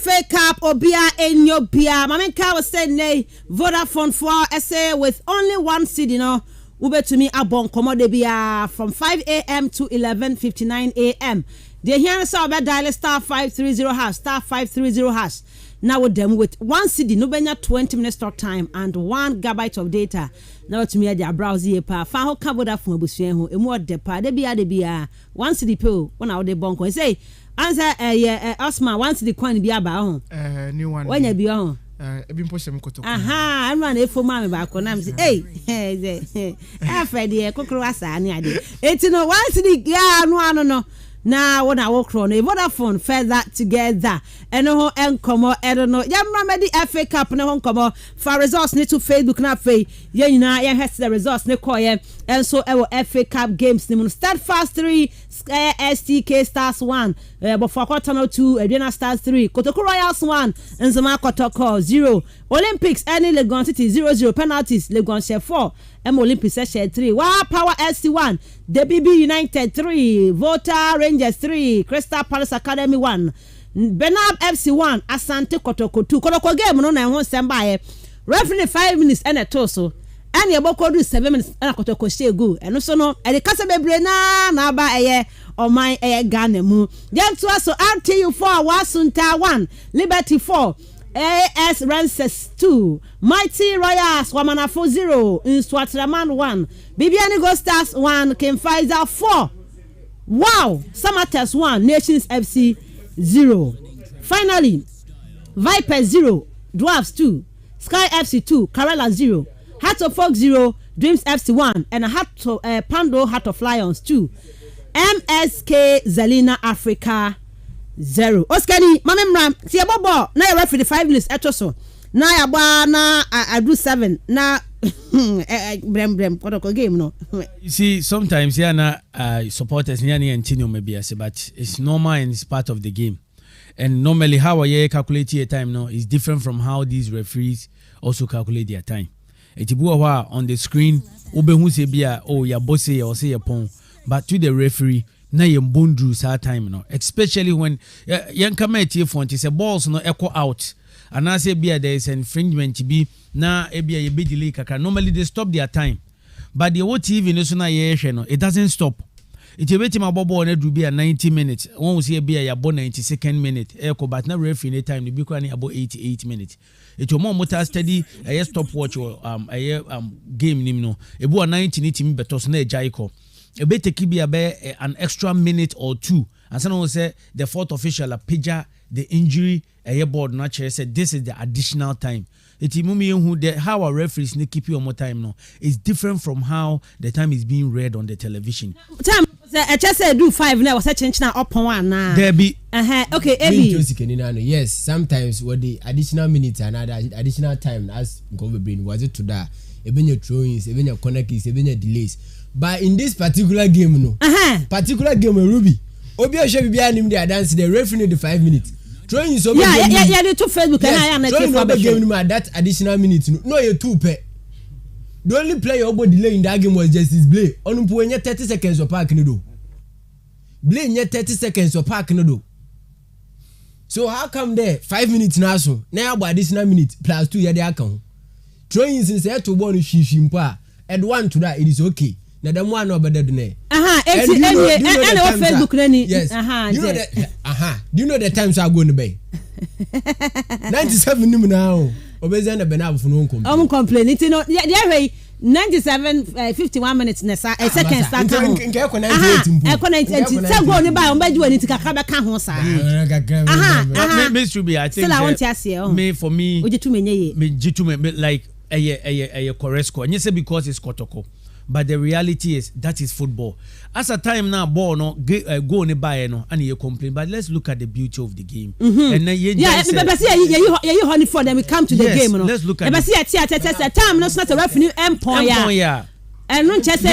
Speaker 1: FA Cup Obia Enyobia. Mamenka was saying nay Vodafone for essay with only one seed, Ube to me abon komodebia from 5 a.m. to 11:59 a.m. They hear us about dial star 530 hash, star 530 hash. Now with them with one CD, no benya 20 minutes talk time and 1 GB of data. Now to me their browser pa fa ho ka Vodafone abusua ho emu de pa de bia one CD pill when out the bonko say answer Osman one CD coin bi aba ho
Speaker 9: new one
Speaker 1: when you be on
Speaker 9: ebi mpo sem koto
Speaker 1: aha I'm run efo ma me ba ko na me say afede kokoro asa ni ade etino one CD ya no na when I walk on a Vodafone further together and no enkomo edono yamra medi FA Cup no enkomo for results need to Facebook na fe ye nyina ye has the results ne koye and so e FA Cup games ni start fast 3 STK Stars 1 but for quarter 2 Adriana Stars 3 Kotoko Royals 1 and Zama Kotoko 0 Olympics any Legon City 0-0 penalties Legon share 4 M Olympics share 3 Wow Power SC 1 DBB United 3 Volta Rangers 3 Crystal Palace Academy 1 Benab FC 1 Asante Kotoko 2 Kotoko game no na ho semba referee 5 minutes and a torso and your boko do 7 minutes and Kotoko share go and so no e kasa bebre na ba or my Ghana mu dem to so RTU 4 Wasunta 1 Liberty 4 AS Rances 2 Mighty Royals Wamanafo 0 in Swatraman 1 Bibiani Go Stars 1 King Pfizer 4 Wow Samatas 1 Nations FC 0 finally Vipers 0 Dwarfs 2 Sky FC 2 Kerala 0 Heart of Fox 0 Dreams FC 1 and a Pando Heart of Lions 2 MSK Zelina Africa 0. Oskari mamemram tie bobo na ya referee 5 minutes etoso na ya ba na I do 7 na brem kotoko game no.
Speaker 4: You see, sometimes na supporters nyani antino maybe I say, but it's normal and it's part of the game. And normally how I calculate your time now is different from how these referees also calculate their time. Etibuwa on the screen obehu se bia ya boss or say ya pon, but to the referee na yem bondru sa time no, especially when yan come at your phone say balls no echo out and I say bia there is infringement be na ebia ye be delay kaka. Normally they stop their time, but the what TV no so na ye no it doesn't stop. It you wait my bobo on it be a 90 minutes. One will see be a 92nd minute. Echo but not referee time to be about 88 minutes. It your mom motor steady a stopwatch or game nimno. A boy 1980 me betos na jaiko. A bit take be an extra minute or two. And someone say the fourth official a pager the injury a board natural said this is the additional time. It who how our referees keep you more time no is different from how the time is being read on the television.
Speaker 1: Time I just said do 5 now was a change now up one now.
Speaker 4: There be
Speaker 1: okay, Ebi.
Speaker 11: Yes, sometimes what the additional minutes and additional time as go brain was it to that even your throwings, even your corner kicks, even your delays. But in this particular game no. Particular game Ruby. Obi o should be anim there dance the referee the 5 minutes. Throwing so
Speaker 1: yeah, they took Facebook and I
Speaker 11: throwing over game that additional minutes no you two pay. The only player who delay in that game was Justice Blay. On puenya 30 seconds of park no do. Blay nye 30 seconds of park no do. So how come there 5 minutes now so? Now about additional minutes plus 2 year they account. Throwing since I to born shishimpa and one to that it is okay. Now the one over there do
Speaker 1: Facebook reni.
Speaker 11: Yes. Do you know the times are going to be? 97 now. Obezana benab for no complain.
Speaker 1: Complain. It's no yeah 97 51 minutes na sa a second start.
Speaker 11: Nke ko 98.
Speaker 1: Say go ni ba on ba ju ani tika ka be ka ho sa.
Speaker 4: Miss Ruby, I think
Speaker 1: still I want to say
Speaker 4: me for me.
Speaker 1: Ojitu menye ye.
Speaker 4: Me jitu me like a correct score. And you say because it's Kotoko. But the reality is that is football. As a time now, ball no go on buy no, and you complain. But let's look at the beauty of the game. And then
Speaker 1: you honey for them. We come to the game. No?
Speaker 4: Let's look at.
Speaker 1: But time no not a revenue employer. And non
Speaker 4: yes.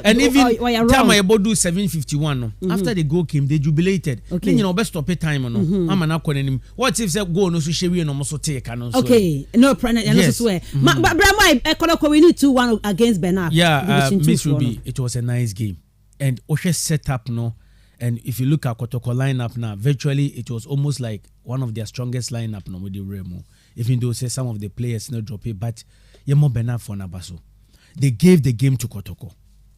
Speaker 4: And even time I about do 7:51 no. After the goal came, they jubilated. Then you know best stop it time no. I'm an acronym. What if say go no so share we no so take no so.
Speaker 1: Okay, no problem. And also swear. But Bramo we need 2-1 against Bernard.
Speaker 4: Yeah, Miss Ruby, it was a nice game. And Oshe set up no. And if you look at Kotoko lineup now, virtually it was almost like one of their strongest lineup no with the Remo. Even though say some of the players not drop it, but Yemo Bernard for Nabaso. They gave the game to Kotoko.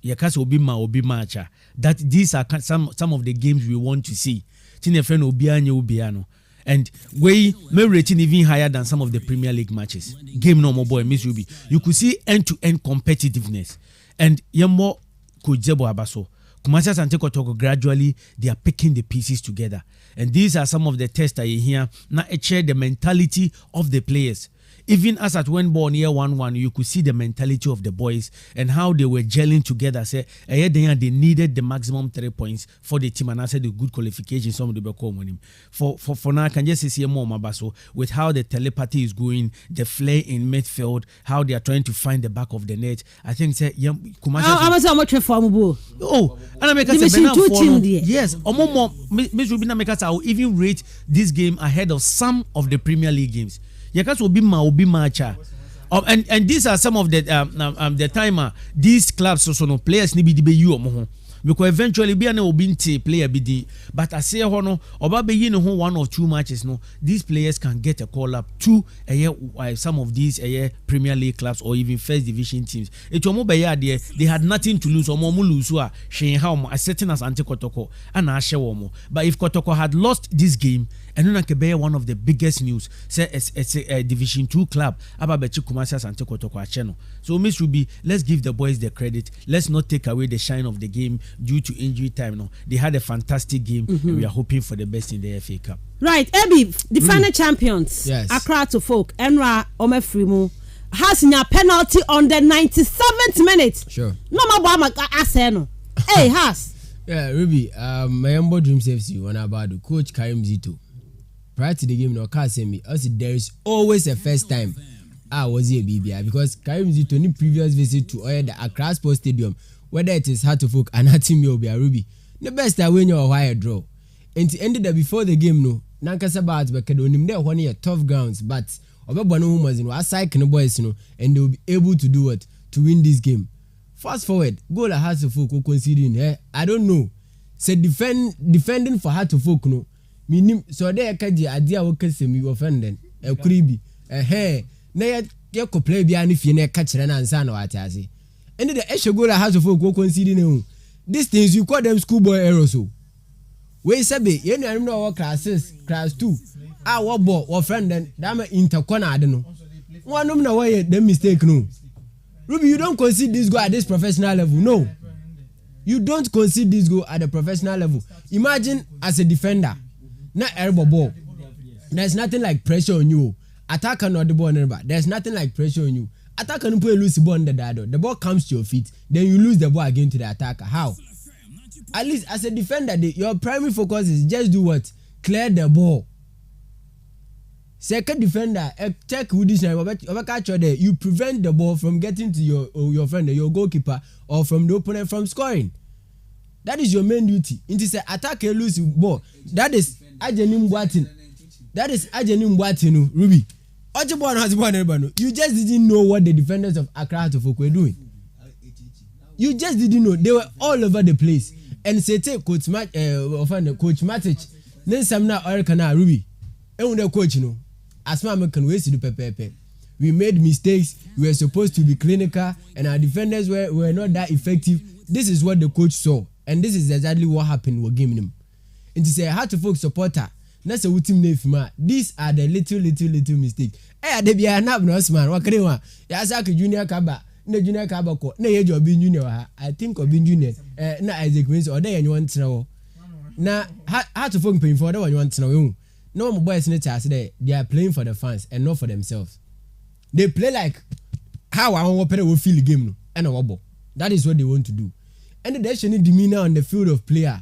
Speaker 4: Yakas obi macha. That these are some of the games we want to see. Tinefren obiano. And we may rating even higher than some of the Premier League matches. Game no more boy, Miss Ruby. You could see end-to-end competitiveness. And Yemo Kujebo Abaso. Kumasi and Kotoko gradually they are picking the pieces together. And these are some of the tests that you hear. Now it share the mentality of the players. Even as at when born year 1-1, you could see the mentality of the boys and how they were gelling together. Say, they needed the maximum 3 points for the team, and I said the good qualification. Some of the him. For now, I can just see more Mabaso with how the telepathy is going, the flair in midfield, how they are trying to find the back of the net. I think say and I make us yes, Miss Rubina make us. I will even rate this game ahead of some of the Premier League games. Yakas obi macha. And these are some of the timer. These clubs also no players ni be you omo. Because eventually be an obinti player BD. But I say hono oba be yin ho 1 or 2 matches no. These players can get a call up to some of these Premier League clubs or even first division teams. It omo be there they had nothing to lose. Omo lose wa shen how as certain as anti Kotoko and ashe womo. But if Kotoko had lost this game, and then Kebe one of the biggest news say it's a Division 2 club ababechi Kumasi Asante Kotoko acheno. So Miss Ruby, let's give the boys the credit. Let's not take away the shine of the game due to injury time. No, they had a fantastic game. And we are hoping for the best in the FA Cup.
Speaker 1: Right, Ebi, the final champions.
Speaker 11: Yes.
Speaker 1: Accra to Folk. Enra Omefrimu has a penalty on the 97th minute.
Speaker 11: Sure.
Speaker 1: No more Aseno. Hey, has.
Speaker 11: Yeah, Ruby, my humble dream saves you on about the coach Karim Zito. Prior to the game, no can't say me. Also, there is always a first time I was here, BBI, because Karim Zito, any previous visit to the Accra Sports Stadium, whether it is hard to folk and a team will be a Ruby. The best I win your wire draw. And it ended up before the game, no. Nankasa Bats, but Kadonim there one year tough grounds, but Obabano was in our cycle boys, you know, and they will be able to do what to win this game. Fast forward, goal at Heart of Folk considering, I don't know. Say defending for Heart of Folk, no. Meaning, so there can the idea what can say me offending. A creepy, nay, you could play behind if you never catch an answer or at Yazzie. And the extra goal at Heart of Folk considering these things you call them schoolboy errors. So, we say, you know what classes, class 2. What ball or friend then, damn intercorner, I don't know. One of them way the mistake, no. Ruby, you don't concede this goal at this professional level, no. You don't concede this goal at the professional level. Imagine as a defender, not elbow ball. There's nothing like pressure on you. Attacker not the ball never. There's nothing like pressure on you. Attacker don't put a loose ball on the dado. The ball comes to your feet, then you lose the ball again to the attacker. How? At least as a defender, your primary focus is just do what? Clear the ball. Second defender, check who this there. You prevent the ball from getting to your friend, your goalkeeper, or from the opponent from scoring. That is your main duty. It is attack a loose ball. That is Ajenim Boatin. Ruby. You just didn't know what the defenders of Accra to Folk were doing. You just didn't know. They were all over the place. And say take Coach Matic. Then some now Orikana Ruby. And the coach, you know. As my can waste to do pepe. We made mistakes. We were supposed to be clinical, and our defenders were not that effective. This is what the coach saw, and this is exactly what happened with game him. And to say I had to folk supporter. That's a team name. These are the little mistakes. They be an up no man. What can you want? Yasaka Junior Kaba, no Junior Kabako, no age of being junior. I think of being junior. Na Isaac Wins or day and you want to know. Now, how to folk paying for that one you want to know. No more boys in the chance they are playing for the fans and not for themselves. They play like how I want to feel the game and a wobble. That is what they want to do. And the actually demeanor on the field of player.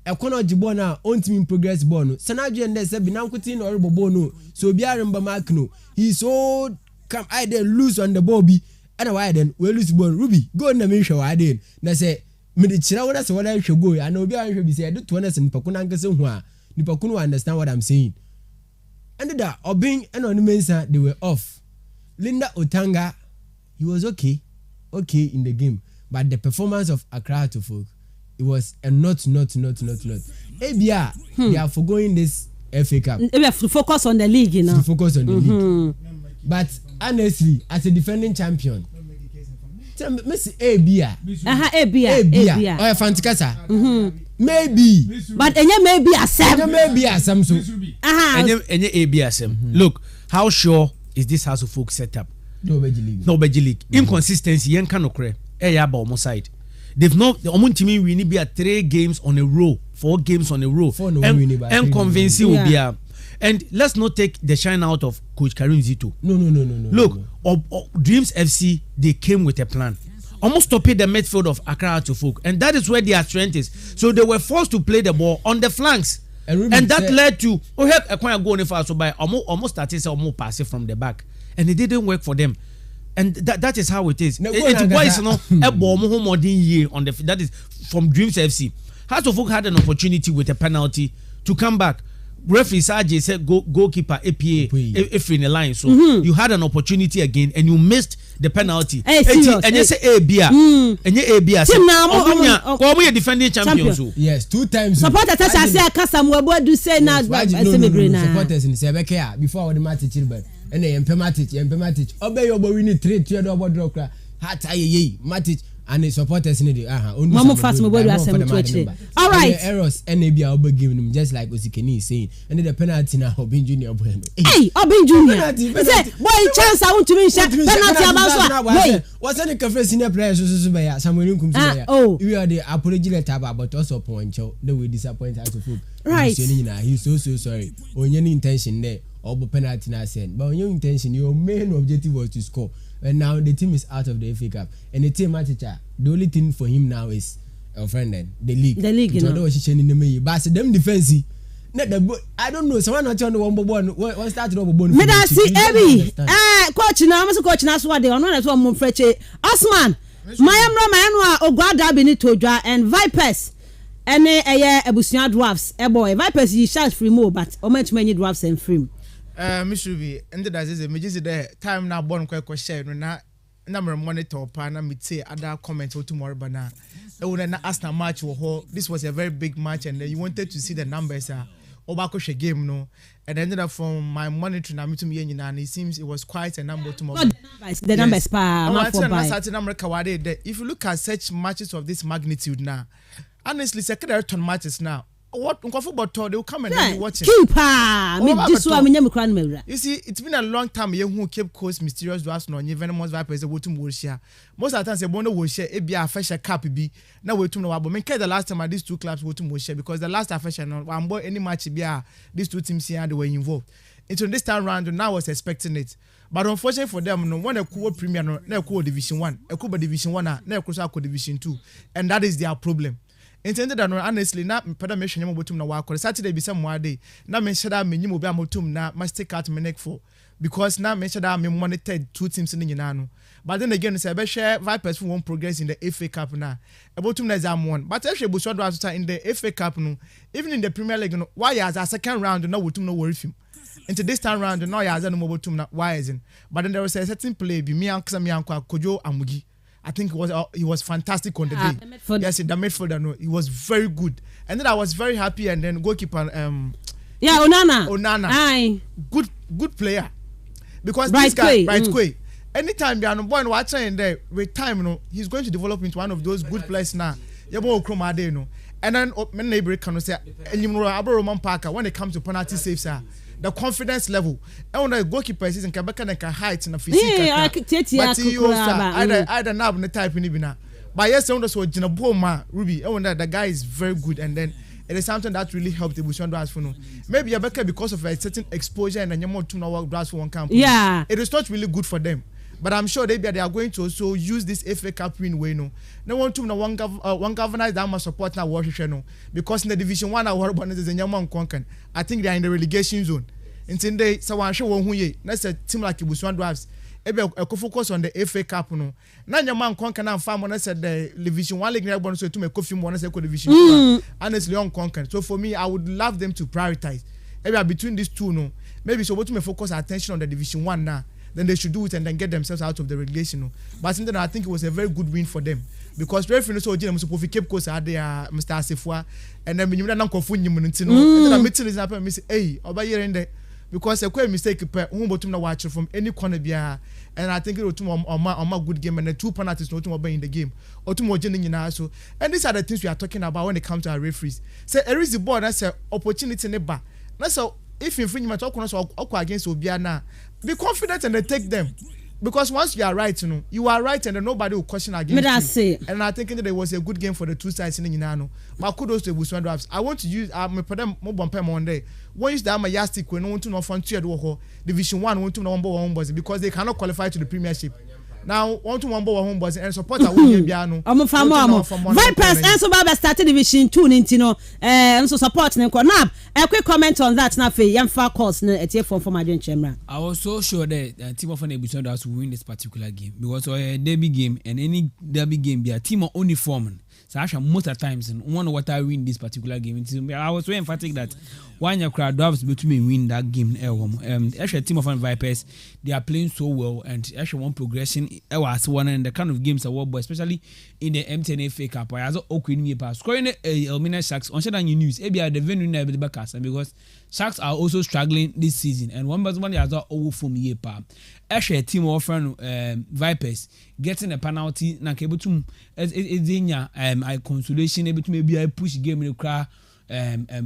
Speaker 11: A corner Jibona on team progress bono. Sanaji and they said Binankutin or Bobono. So Biarimba Makno. He's so come I then lose on the Bobby. And why then we lose ball Ruby. Go in the mission I did. They say Medichira that's what I should go. I know Biarim should be said to us in Pakunanka. Nipakunu understand what I'm saying. And that Obing and on Mensah they were off. Linda Otanga, he was okay in the game, but the performance of Accra to Folk, it was a not. ABR, they are forgoing this FA Cup.
Speaker 1: We have to focus on the league, you know.
Speaker 11: To focus on the league. But honestly, as a defending champion, Miss ABR. ABR. Oh, fantastic. Maybe. But maybe a some so.
Speaker 4: Look, how sure is this House of Folk set up? No league. Inconsistency yen can occur. Side. They've not the team we need be at 3 games on a row, 4 games on a row. And convincing will be a. And let's not take the shine out of Coach Karim Zito. No. Look, Dreams FC, they came with a plan. Almost stopping the midfield of Accra to Folk, and that is where their strength is. So they were forced to play the ball on the flanks, and that led to a quite go far so by almost starting almost passing from the back, and it didn't work for them. And that is how it is. It was a ball on the that is from Dreams FC. Heart of Folk had an opportunity with a penalty to come back. Referee Sajay said goalkeeper APA if in the line, so you had an opportunity again and you missed the penalty. And you say ABR and you ABR say defending champions.
Speaker 11: Yes, 2 times.
Speaker 1: Supporters say Akasamu do say now
Speaker 11: supporters in Sebeke before the match children and they impematic obey your boy we need 3 double draw hat Matic and the supporters in the
Speaker 1: Mama fast me boy all right
Speaker 11: errors NAB are giving them just like Osikeni is saying and the penalty now Obin Junior
Speaker 1: hey Obin Junior say boy chance I want to win penalty about wait
Speaker 11: what's any cafe senior players so be Samuel Nkum we are the apology letter but also point the way disappoint us to food
Speaker 1: right
Speaker 11: he's so sorry on your intention there or penalty na send but on your intention your main objective was to score. And now the team is out of the FA Cup. And the team manager, the only thing for him now is friend then the league
Speaker 1: you know
Speaker 11: what she in the but them defense I don't know someone not on one started over bone
Speaker 1: me da see Ebi coach na am so coach na so what they on na so mo freche Osman mayamro ogwada be ni todwa and Vipers ene ebusuan drafts boy Vipers yi shout free mo but o match many drafts and free
Speaker 9: me should be and that is me just the time na born kwa share no na me monitor pa na me say other comments or tomorrow bana e won na Arsenal match wo this was a very big match and you wanted to see the numbers obako hwe game no and ended up from my monitoring na me to me nyina and it seems it was quite a number to
Speaker 1: the numbers pa
Speaker 9: if you look at such matches of this magnitude now honestly secondary turn matches now what football tour they will come and watch it. You see, it's been a long time who Cape Coast mysterious drafts no venomous Vipers the wotum will share. Most of the time say bono will share be a fresh cap be now we no wabo. Me the last time these two clubs wotum will share because the last affection no one boy any match be these two teams here they were involved. Into this time round now I was expecting it. But unfortunately for them no one a cool premier no na cool division 1, a cool division 1 na cool division 2 and that is their problem. Intended that honestly na pada me hwenya mobotum na wakore Saturday bi some more day na me shada me nyimo bi amotum na must take out me neck for because na me shada me monitored two teams ni nyina no but then again say be share Vipers who won't progress in the FA Cup na abotum na exam 1 but if we should do in the FA Cup no even in the Premier League no why as a second round no wotum no worry film into this time round no ya as no mobotum na why isn't but then there was a certain play bi me anka Kojo Amugi I think he was fantastic on the day. Yes, the midfielder, no, he was very good. And then I was very happy. And then goalkeeper,
Speaker 1: Onana,
Speaker 9: aye, good player. Because this guy, Quay, anytime you are no boy watching there with time, you know, he's going to develop into one of those good players now. And then my neighbor can say, Roman Parker when it comes to penalty saves, the confidence level. And when the goalkeeper is in Quebec and can height in a physical. But he also either now the type in Ibina. But yes, so Jinaboma Ruby. And the guy is very good, and then it is something that really helped the Bushon Draft for no. Maybe Rebecca because of a certain exposure and then you're more to know draft for one camp.
Speaker 1: Yeah,
Speaker 9: it is not really good for them. But I'm sure they are going to also use this FA Cup win way no. No one to know one governor that must support now Washington because in the Division 1 our is in Yaman Konkan. I think they are in the relegation zone. Until they so I show one who that's a team like Bushwan Drafts. Ebe focus on the FA Cup no. Na Yaman Konkan and farm on said the Division 1 league bonus to make coffee one say Division 2. Honestly on Konkan. So for me I would love them to prioritize. Maybe between these two no. Maybe so what to focus attention on the Division 1 now. Then they should do it and then get themselves out of the relegation. No? But then I think it was a very good win for them because referee so Jim supposed to Cape Coast are there Mr. Asifua and then you don't confund him and then I meeting is happen say hey over here in there because a quite mistake who bottom na watch from any corner bia and I think it was a good game and the two penalties no to in the game or to more so and these are the things we are talking about when it comes to our referees. Say there is the ball that's an opportunity in the bar. That's so if infringement against Obiana, be confident and they take them. Because once you are right, you are right and nobody will question against you. And I think that it was a good game for the two sides in Inano. But kudos to Bushwan Drafts. I want to use put them more bumper Monday. One use the Amayastic when want to know from Division 1 want to know one because they cannot qualify to the Premiership. Now, want to one home boys and support a win piano.
Speaker 1: Vipers and so Baba started Division 2 Nintino and so support them. A quick comment on that now for young far calls at here from my chamber.
Speaker 10: I was so sure that team of an episode will win this particular game because a derby game and any derby game be a team of only form. So actually most of the times and one what I win this particular game. I was so emphatic that one your crowd doves between win that game. Actually team of Vipers they are playing so well and actually one progression was one and the kind of games award boy especially in the MTN FA Cup. I also opening pass scoring Elmina Sharks on Shadow News. Maybe the venue never the backers because Sharks are also struggling this season and one has over from year pa. Actually team of Vipers getting a penalty na able to I consolation able to maybe I push game in the crowd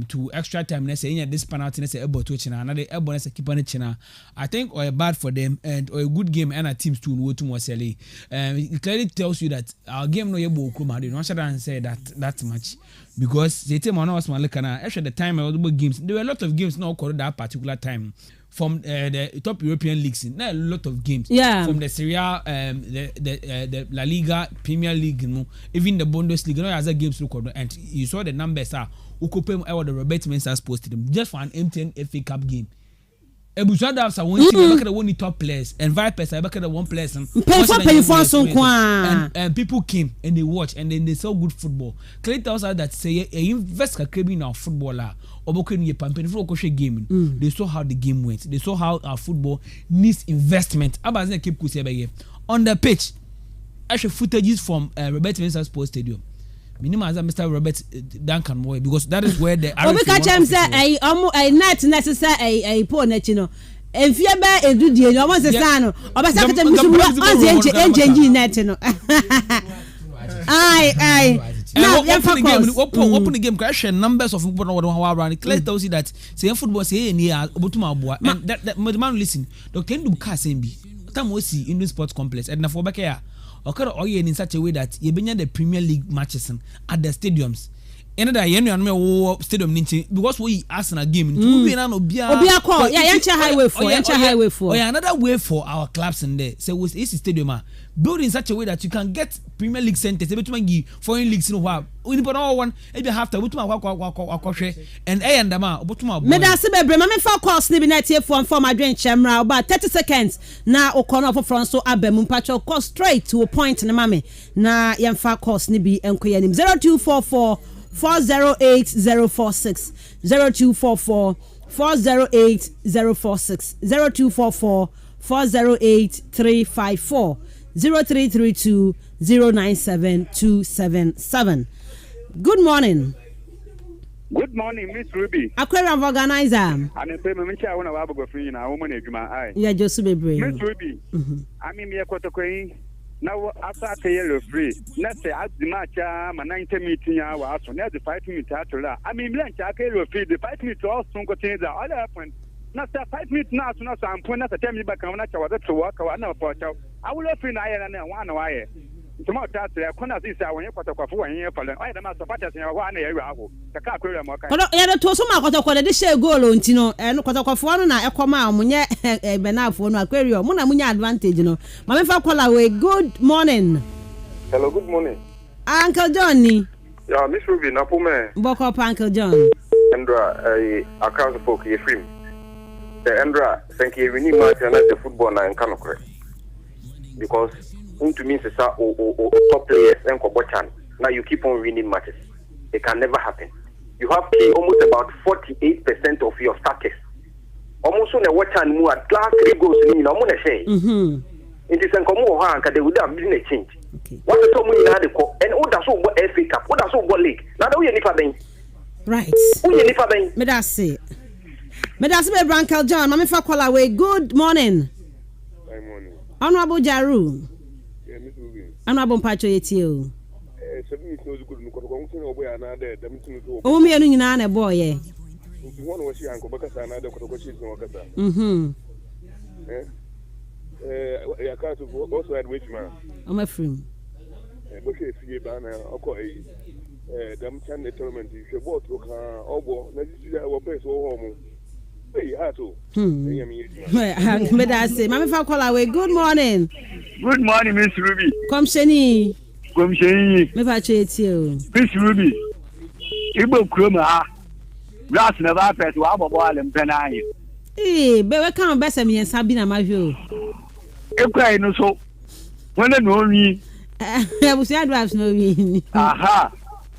Speaker 10: to extra time let's say this penalty let's say elbow to china another elbow let's say keep on china I think or bad for them and or a good game and our teams to go to Mosele it clearly tells you that our game no able to do not say that much because they tell me was Malekana actually the time of the games there were a lot of games now called that particular time from the top European leagues. Now a lot of games.
Speaker 1: Yeah.
Speaker 10: From the Serie A, the La Liga, Premier League, even the Bundesliga. You know, as a games look and you saw the numbers are. Ukopem the Robert Mensah posted them just for an MTN FA Cup game. Ebusada have one team, back at the one top players, and Vipers back at the one place. And people came and they watched and then they saw good football. Clay tells us that say invest in our footballer or game. They saw how the game went. They saw how our football needs investment. On the pitch, actually footages from Robert Mensah Sports Stadium. Minimum as Mr. Robert Duncan Moy because that is where the
Speaker 1: we catch him say a net necessary a poor net you know and fear bear a do the no one say no obasa kata mi so engine net no ai now
Speaker 10: open the game crash numbers of football no around clear tells you that say football say any obotuma aboa and that man listen Dr. Ndu ka say bi time we see Indian Sports Complex and na for back here okay, in such a way that you bring the Premier League matches at the stadiums. Another stadium because we Arsenal game.
Speaker 1: Highway for.
Speaker 10: Another way for our clubs in there. So it's a stadium built in such a way that you can get Premier League centers. Able to give foreign leagues in one. We put all one. Maybe have to and
Speaker 1: for course nibi net here for my drain chamra about 30 seconds. Now Okono for France so abem mpacho course straight to a point na mame. Na yemfa course nibi enkoyanim 0244 408046 0244 408046 0244 408354 0332 097277. Good morning.
Speaker 12: Good morning, Miss Ruby.
Speaker 1: Aquarium organizer.
Speaker 12: And a payment I want to have a free now, woman.
Speaker 1: Yeah, just be brave.
Speaker 12: Miss Ruby. I mean, me a quarter queen. Now, after a yellow free, let's say at the match, my 90 meeting hour, so now the 5 minutes after that. I mean, Blanche, I can free the 5 minutes also contains the other point. Not 5 minutes now, so not some point, not a 10 minutes back, I'm not sure what to work or another part. I will offer an iron and one wire. Tomorrow, I cannot see when you put a coffee and you follow. I don't know what in one area. The car could have
Speaker 1: to some of the share goal, Tino, and Cotacophone, a comma, Munya, a benafo, no aquarium, Munamunya advantage, you know. Mamma Colaway, good morning.
Speaker 12: Hello, good morning.
Speaker 1: Uncle Johnny.
Speaker 12: Yeah, Miss Ruby, Napume.
Speaker 1: Book up Uncle John.
Speaker 12: Andra, a account for your film. The Andra, thank you, we need much and the football and Kanokre. Because to me, top players and Kobochan. Now you keep on winning matches. It can never happen. You have almost about 48% of your starters. Almost on a watch and move at last 3 goals in Omona say. It is a common they would have been a change. What is so many and what does so FA Cup? What does so league? Now we are
Speaker 1: right. Medasi. Medasi Brankel John, Mammy Fakwalawe, good morning.
Speaker 12: Good morning.
Speaker 1: Honorable Jaru. Honorable Pacho Yetio. Oh, me and a boy, eh?
Speaker 12: One was your uncle because another Kotokoshin. I can't also at which man.
Speaker 1: I'm a friend.
Speaker 12: Okay, see, Banner, okay. Them can determine if you bought to Obo, let's see our place or home. Hey, how to?
Speaker 1: But I say, Mammy Fakwalawe, good morning.
Speaker 12: Good morning, Miss Ruby.
Speaker 1: Come, Shani.
Speaker 12: Come, Shani.
Speaker 1: Me Pacho Yetio.
Speaker 12: Miss Ruby. Ibo Kroma. Grass never passed to our ball and penai.
Speaker 1: Eh, but we can't best me and Sabina, my view.
Speaker 12: If I know so, when I know me,
Speaker 1: I was advice no me.
Speaker 12: Aha.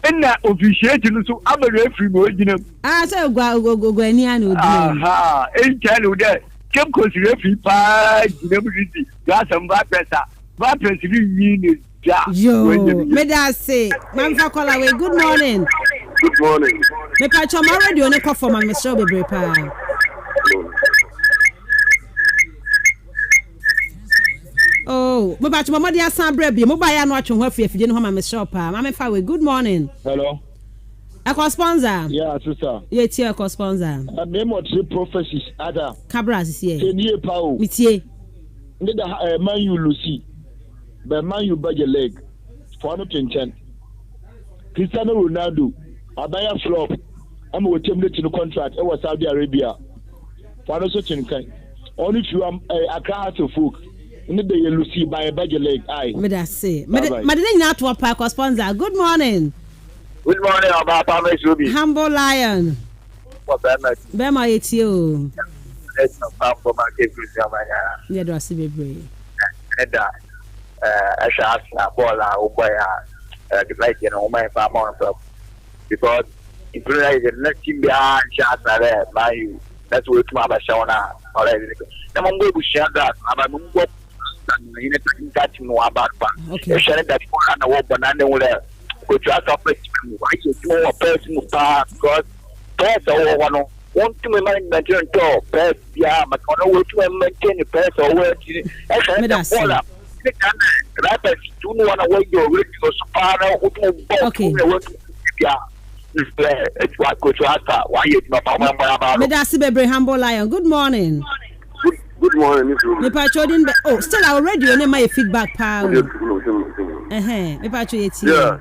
Speaker 12: And that officiating so I'm a referee, you know.
Speaker 1: Ah, so go any ano.
Speaker 12: Aha. And tell you that. Keep cause referee pie, never easy. That's some bad better. Bad person mean
Speaker 1: yo, may I say, Mamfa Colaway, good morning.
Speaker 12: Good morning.
Speaker 1: Me Pacho, my radio on a call for my Mr. Baby Pie. Oh, me Pacho, my dear son, Breby, mobile and watching her if you didn't have my Mr. Pie. Mamma Fawe, good morning.
Speaker 13: Hello.
Speaker 1: A co-sponsor?
Speaker 13: Yeah, sister.
Speaker 1: Yes, here, co-sponsor.
Speaker 13: A name of 3 prophecies, Ada.
Speaker 1: Cabras is here.
Speaker 13: Tenier Pau.
Speaker 1: Mitier.
Speaker 13: Need a man you Lucy. But man you bag your leg. For no 10. Cristiano Ronaldo. I buy a flop. I'm with him to the contract. It was Saudi Arabia. for also chinkan. Only if you am a car to folk. In the you see by a budget leg. Aye.
Speaker 1: Me that say. Me didn't not to a park sponsor. Good morning.
Speaker 12: Good morning, about Thomas Ruby.
Speaker 1: Humble Lion.
Speaker 12: What's that?
Speaker 1: Bema it's you.
Speaker 12: It's not fun for my kids.
Speaker 1: Yeah, do I see baby?
Speaker 12: And I shall ask now, like, you know, my farm because if you like the next team behind shots are there, by you. That's what my Bashona already. The Mongo will share that. I'm a Mungo in a touch no about
Speaker 1: okay.
Speaker 12: Share that for an old banana will go to us up why you do a person because pets or one want to maintain to pets, yeah, but on to maintain a pet or where rappers do not want to wait your way to supply. Okay. Yeah. It's what could you ask why you
Speaker 1: Medasi Humble Lion. Good morning.
Speaker 12: Good morning,
Speaker 1: Miss Ruby. Oh, still our radio name my feedback power. Me patrol
Speaker 12: yeah.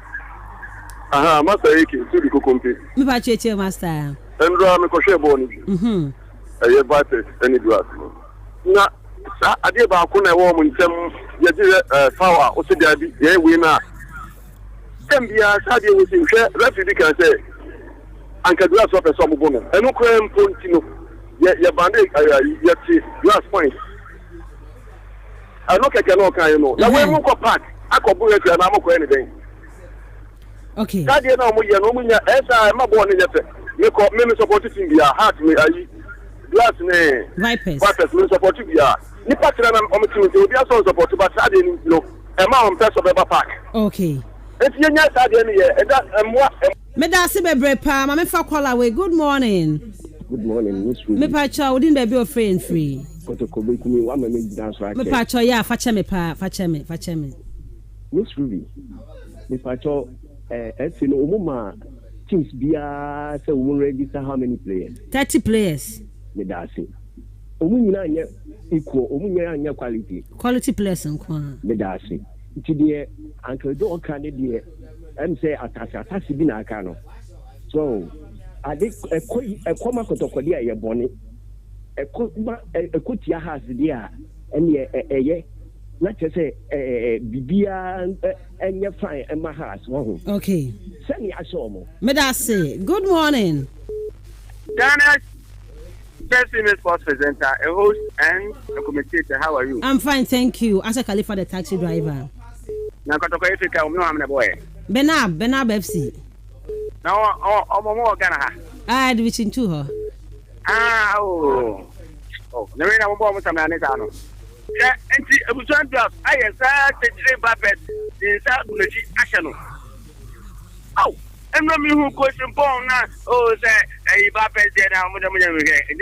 Speaker 12: Master Eki, to the company.
Speaker 1: Me patrol master.
Speaker 12: And me ko share boni. Eh viper any do aso. Na ade ba ko na wo mu ntem ye di power o se dia bi ye we na. Tembia sabe wo se hwe referee kan say anka do aso person mo bono. Enu ko em pontino. Ye bande ye ti glass point. I no keke no kan you know. Na we mu ko park akobu e na mo ko anything.
Speaker 1: Okay.
Speaker 12: That day now mo ye no mo nya esa ma bo ne yefe. Me support team bia heart me ayi glass ne Vipers me support bia. Ni patra na o team dey obi aso support but that day no e ma on person be park.
Speaker 1: Okay.
Speaker 12: Eti ye nya that day ne ye e da emwa
Speaker 1: me da se bebre pa ma me fa call away. Good morning.
Speaker 14: Good morning, Miss Ruby.
Speaker 1: Me pacha we didn't be your friend free.
Speaker 14: Kotoko be one me dance right.
Speaker 1: Me pacha yeah facha me.
Speaker 14: Miss Ruby. Me pacha no umuma teams bia say we register how many players?
Speaker 1: 30 players.
Speaker 14: Me da say. Omunyina anya equal, omunyina anya quality.
Speaker 1: Quality players nko.
Speaker 14: Me da say. Nti de uncle do kan de em say atasi bi na aka no. So ade ekoma kotokodi a ye bone ekotia has dey a ene eye na chese bibia enye fine ema has wo.
Speaker 1: Okay.
Speaker 14: Send aso mo.
Speaker 1: Me da say good morning.
Speaker 12: Daniel, best female sports presenter, a host and a commentator. How are you?
Speaker 1: I'm fine, thank you. As a Khalifa the taxi driver.
Speaker 12: Na kotoko Africa no am na boy.
Speaker 1: Benab FC.
Speaker 12: Now, oh,
Speaker 1: I had reaching to her.
Speaker 12: Oh, there ain't a woman to manage. Yeah, and it was one job. I said, the Babet is out of the action. Oh, and no me who question bone now. Oh, say, a Babet there now, and then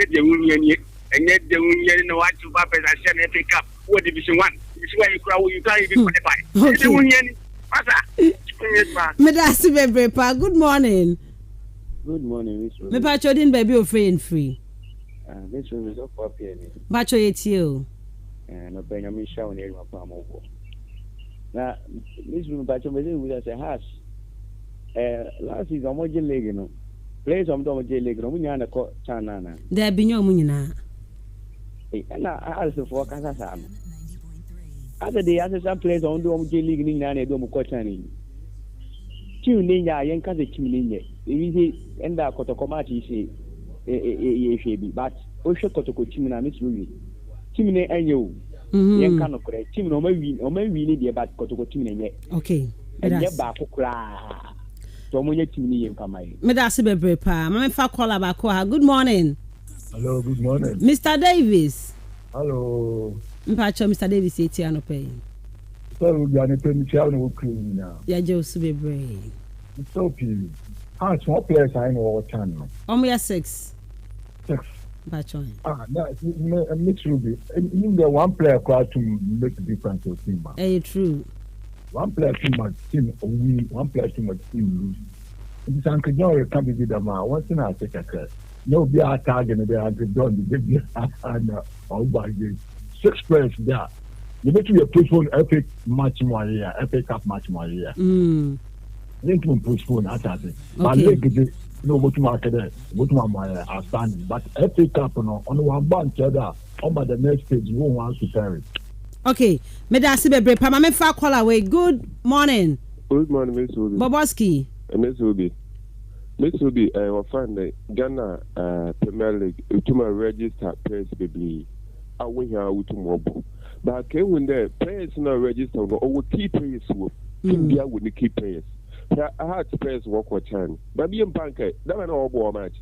Speaker 12: the union, and yet the union know what to Babet I send and pick up. What division 1? It's where you cry, you can't even qualify. The union,
Speaker 1: Medasi bebre pa. Good morning.
Speaker 14: Good morning, Miss Ruby.
Speaker 1: Me pacho din baby o free.
Speaker 14: Miss Ruby so for pay ni.
Speaker 1: Pacho yetio.
Speaker 14: No penya mi sha on eri pa mo ko. Na Miss Ruby pacho me say has. Last season mo je league no. Players am do mo je league no mo nya na ko chana na.
Speaker 1: Da bi nyo mo nyina.
Speaker 14: Na also for kasa sam. Other day, as some players on the J League in an Edo Cotani. Two Nina, Yanka the Chimney, easy and that Cotokomati say, but Osha Kotoko Chimina, Miss Ruby. Chimney and you, Yankano correct, Chim or maybe need about Kotoko Chimney.
Speaker 1: Okay,
Speaker 14: and yet back cry. So when you Chimney and Kamai.
Speaker 1: Medasi Bebre, my fa call about good morning.
Speaker 15: Hello, good morning.
Speaker 1: Mr. Davis.
Speaker 15: Hello.
Speaker 1: Mr. Davis etiano pay.
Speaker 15: So we are paying channel clean now.
Speaker 1: Yeah, Joseph Bebre.
Speaker 15: It's so peely. How small players I know what channel?
Speaker 1: We are 6.
Speaker 15: 6.
Speaker 1: Bachon.
Speaker 15: Miss Ruby. In the one player crowd to make a difference to team.
Speaker 1: True.
Speaker 15: One player too much team win, one player too much team lose. It's Uncle John can be the man. Once in I take a class. No be our target and they are done the big and all by the 6 players there. You need to be a postpone epic match more year, epic cup match more year. Need to postpone that. But no go to market there, go to my outstanding. But FA Cup no on one bunch other on by the next stage you won't want to carry.
Speaker 1: Okay, me da si bebre pa ma me fa call away. Good morning.
Speaker 16: Good morning, Miss Obi.
Speaker 1: Boboski.
Speaker 16: Miss Obi. Miss Obi, I will find the Ghana Premier League to my register players baby. I win here with mobile. But can when the players not register or key players will India with the key players. I had players work with Chan. But being banker, that was all match.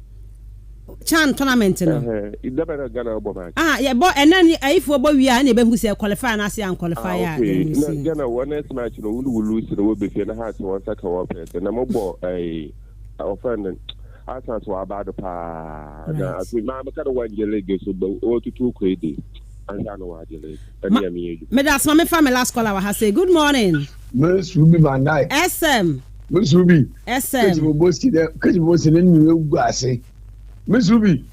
Speaker 1: Chan tournament no.
Speaker 16: Never Ghana match.
Speaker 1: Yeah, but and then if we we are able to say qualify and say and qualify.
Speaker 16: Okay. Ghana one next match no we will lose the will be in the heart one second one person. And I'm about a offended. I thought about the pa. I think my kind of one year league so all to 2 crazy. And I know what you like.
Speaker 1: Me that's my family last call I say good morning.
Speaker 15: Miss Ruby my night.
Speaker 1: SM.
Speaker 15: Miss Ruby.
Speaker 1: SM.
Speaker 15: Cause you was in new guy. Miss Ruby.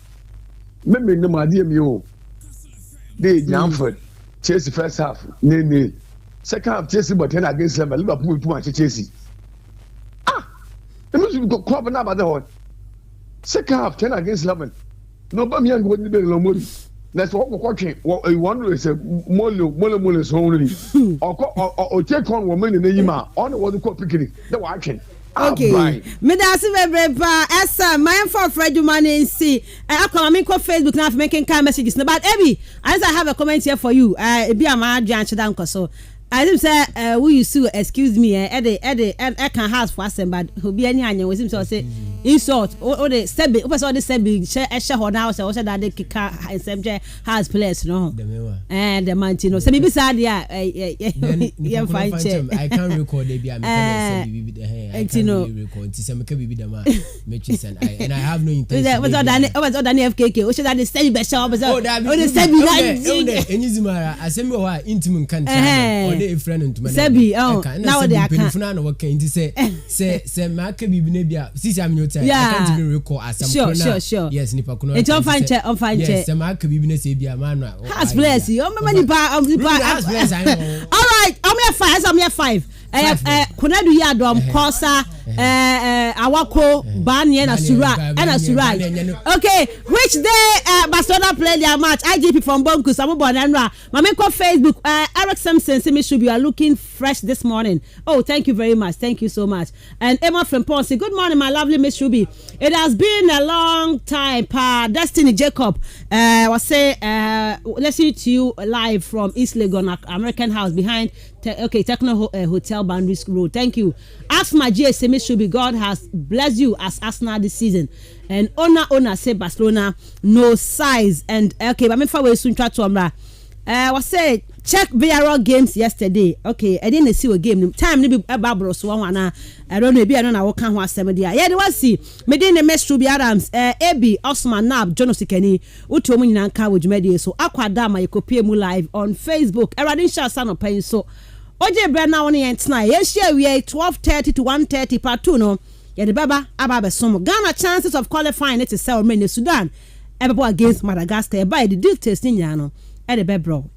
Speaker 15: Maybe no my dear me. They Jamford. Chelsea first half. Nee. Second half Chelsea but 10 against them. Liverpool too much Chelsea. The Miss Ruby go crop na about the one. Second half 10 against 11. No but me and go be no money. That's what we're watching. What I wonder is mole is only. Or take on woman in the Yima on what the call picking. The watching.
Speaker 1: Okay. Me da si bebre pa esa my for Fred Money see. I come on Facebook now making kind messages. But Ebi, I have a comment here for you. Be a man judge down so. I didn't say we used to excuse me I can house for us but who be any anya we seem to say insult or the sebi all the sebi share her now so that they kick subject has place no and the man no sebi beside yeah fine
Speaker 11: I can't record they be am I can't record to some be the man matches and I have no intention
Speaker 1: was all that FKK we should that the sebi be shop oh the sebi that
Speaker 11: any zimara asemi wa intimate country friend into
Speaker 1: Sebi now they are
Speaker 11: can no work into say my can be nebia since I'm your time I can't even recall as some
Speaker 1: sure
Speaker 11: yes nipa kuno
Speaker 1: it's on fine check yes
Speaker 11: my can be nebia man
Speaker 1: has bless you many pa all right I'm here 5 kuna do ya dom kosa awako banye na sura okay which day Barcelona play their match IGP from Bonku some born and mama ko Facebook Eric Simpson say me should be looking fresh this morning. Oh, thank you very much, thank you so much. And Emma from Ponce, good morning my lovely Miss Ruby. It has been a long time pa Destiny Jacob was say listening to you live from East Legon American House behind Techno Hotel Boundaries Road. Thank you. Ask my GSM should be God has blessed you as Arsenal this season. And owner say Barcelona no size and okay but me for we soon try to was say check VRL games yesterday. Okay, I didn't see a game time ni be babro so one I don't know be I don't know what can ho asem dia. Yeah, they was see me dey na Mr. Ruby Adams AB Osman Nab Jono Sikani uto mu nyina nka wodwumadi so akwada ma yekopie mu live on Facebook. Eradin sha sa no pen so oje bre na won yen tena ye share we 12:30 to 1:30 part 2 no ye de baba aba besom Ghana chances of qualifying it to sell men in Sudan ebe against Madagascar by the details ni nya no e de bebro